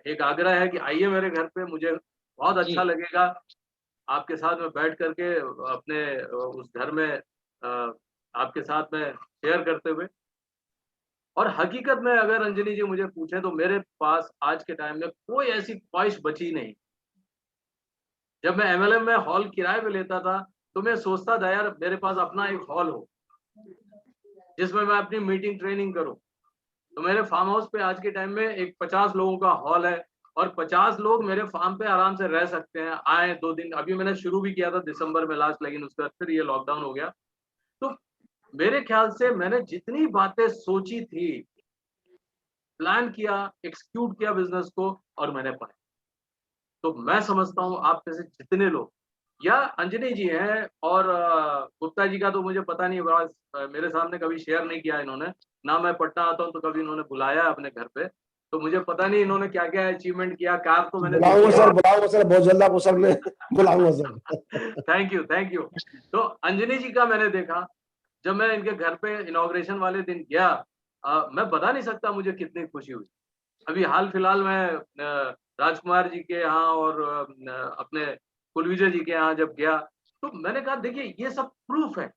एक आग्रह है कि आइए मेरे घर पे, मुझे बहुत अच्छा लगेगा आपके साथ में बैठ करके अपने उस घर में आपके साथ में शेयर करते हुए। और हकीकत में अगर अंजनी जी मुझे पूछे तो मेरे पास आज के टाइम में कोई ऐसी ख्वाहिश बची नहीं। जब मैं एमएलएम में हॉल किराए पे लेता था तो मैं सोचता था यार मेरे पास अपना एक हॉल हो जिसमें मैं अपनी मीटिंग ट्रेनिंग करूं। तो मेरे फार्म हाउस पे आज के टाइम में एक 50 लोगों का हॉल है, और 50 लोग मेरे फार्म पे आराम से रह सकते हैं। आए 2 दिन, अभी मैंने शुरू भी किया था दिसंबर में लास्ट, लेकिन उसके बाद फिर ये लॉकडाउन हो गया। तो मेरे ख्याल से मैंने जितनी बातें सोची थी, प्लान किया, एक्सिक्यूट किया बिजनेस को, और मैंने पाया। तो मैं समझता हूँ आप में से जितने लोग, या अंजनी जी हैं और गुप्ता जी का तो मुझे पता नहीं, मेरे सामने कभी शेयर नहीं किया इन्होंने ना। मैं पटना आता हूँ तो कभी इन्होंने बुलाया अपने घर पे, तो मुझे पता नहीं इन्होंने क्या क्या अचीवमेंट किया। कार तो मैंने बुलाऊंगा सर, बुलाऊंगा सर, बहुत जल्द आपको सब बुलाऊंगा sir. Thank you, thank you. तो अंजनी जी का मैंने देखा, जब मैं इनके घर पे इनॉग्रेशन वाले दिन गया, मैं बता नहीं सकता मुझे कितनी खुशी हुई। अभी हाल फिलहाल में राजकुमार जी के यहाँ और अपने कुलविजय जी के यहाँ जब गया, तो मैंने कहा देखिए ये सब प्रूफ है,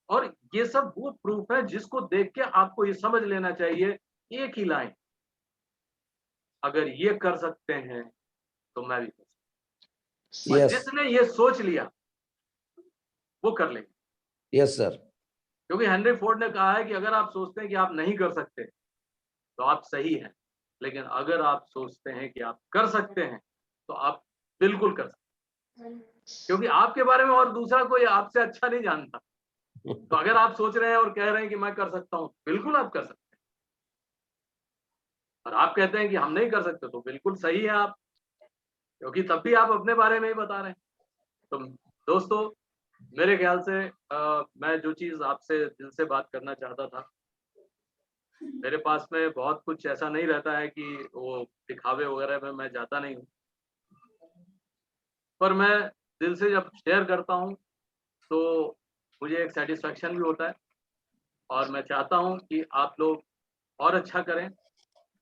और ये सब वो प्रूफ है जिसको देख के आपको ये समझ लेना चाहिए, एक ही लाइन, अगर ये कर सकते हैं तो मैं भी कर सकता हूं। और यस, जिसने ये सोच लिया वो कर लेंगे। Yes sir. क्योंकि हेनरी फोर्ड ने कहा है कि अगर आप सोचते हैं कि आप नहीं कर सकते तो आप सही हैं, लेकिन अगर आप सोचते हैं कि आप कर सकते हैं तो आप बिल्कुल कर सकते हैं, क्योंकि आपके बारे में और दूसरा कोई आपसे अच्छा नहीं जानता। तो अगर आप सोच रहे हैं और कह रहे हैं कि मैं कर सकता हूं, बिल्कुल आप कर सकते हैं। और आप कहते हैं कि हम नहीं कर सकते, तो बिल्कुल सही है आप, क्योंकि तब भी आप अपने बारे में ही बता रहे हैं। तो दोस्तों, मेरे ख्याल से मैं जो चीज आपसे दिल से बात करना चाहता था, मेरे पास में बहुत कुछ ऐसा नहीं रहता है कि वो दिखावे वगैरह में मैं जाता नहीं हूँ, पर मैं दिल से जब शेयर करता हूँ तो मुझे एक सेटिस्फेक्शन भी होता है। और मैं चाहता हूँ कि आप लोग और अच्छा करें।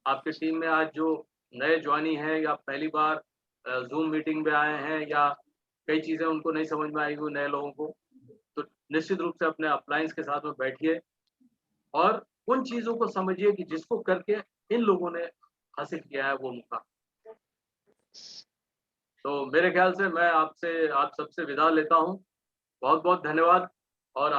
आपके टीम में आज जो नए ज्वाइनी हैं, या पहली बार जूम मीटिंग में आए हैं, या कई चीज़ें उनको नहीं समझ में आई हुई नए लोगों को, तो निश्चित रूप से अपने अपलाइंस के साथ में बैठिए और उन चीज़ों को समझिए कि जिसको करके इन लोगों ने हासिल किया है वो मुकाम। तो मेरे ख्याल से मैं आप सबसे विदा लेता हूँ। बहुत बहुत धन्यवाद। और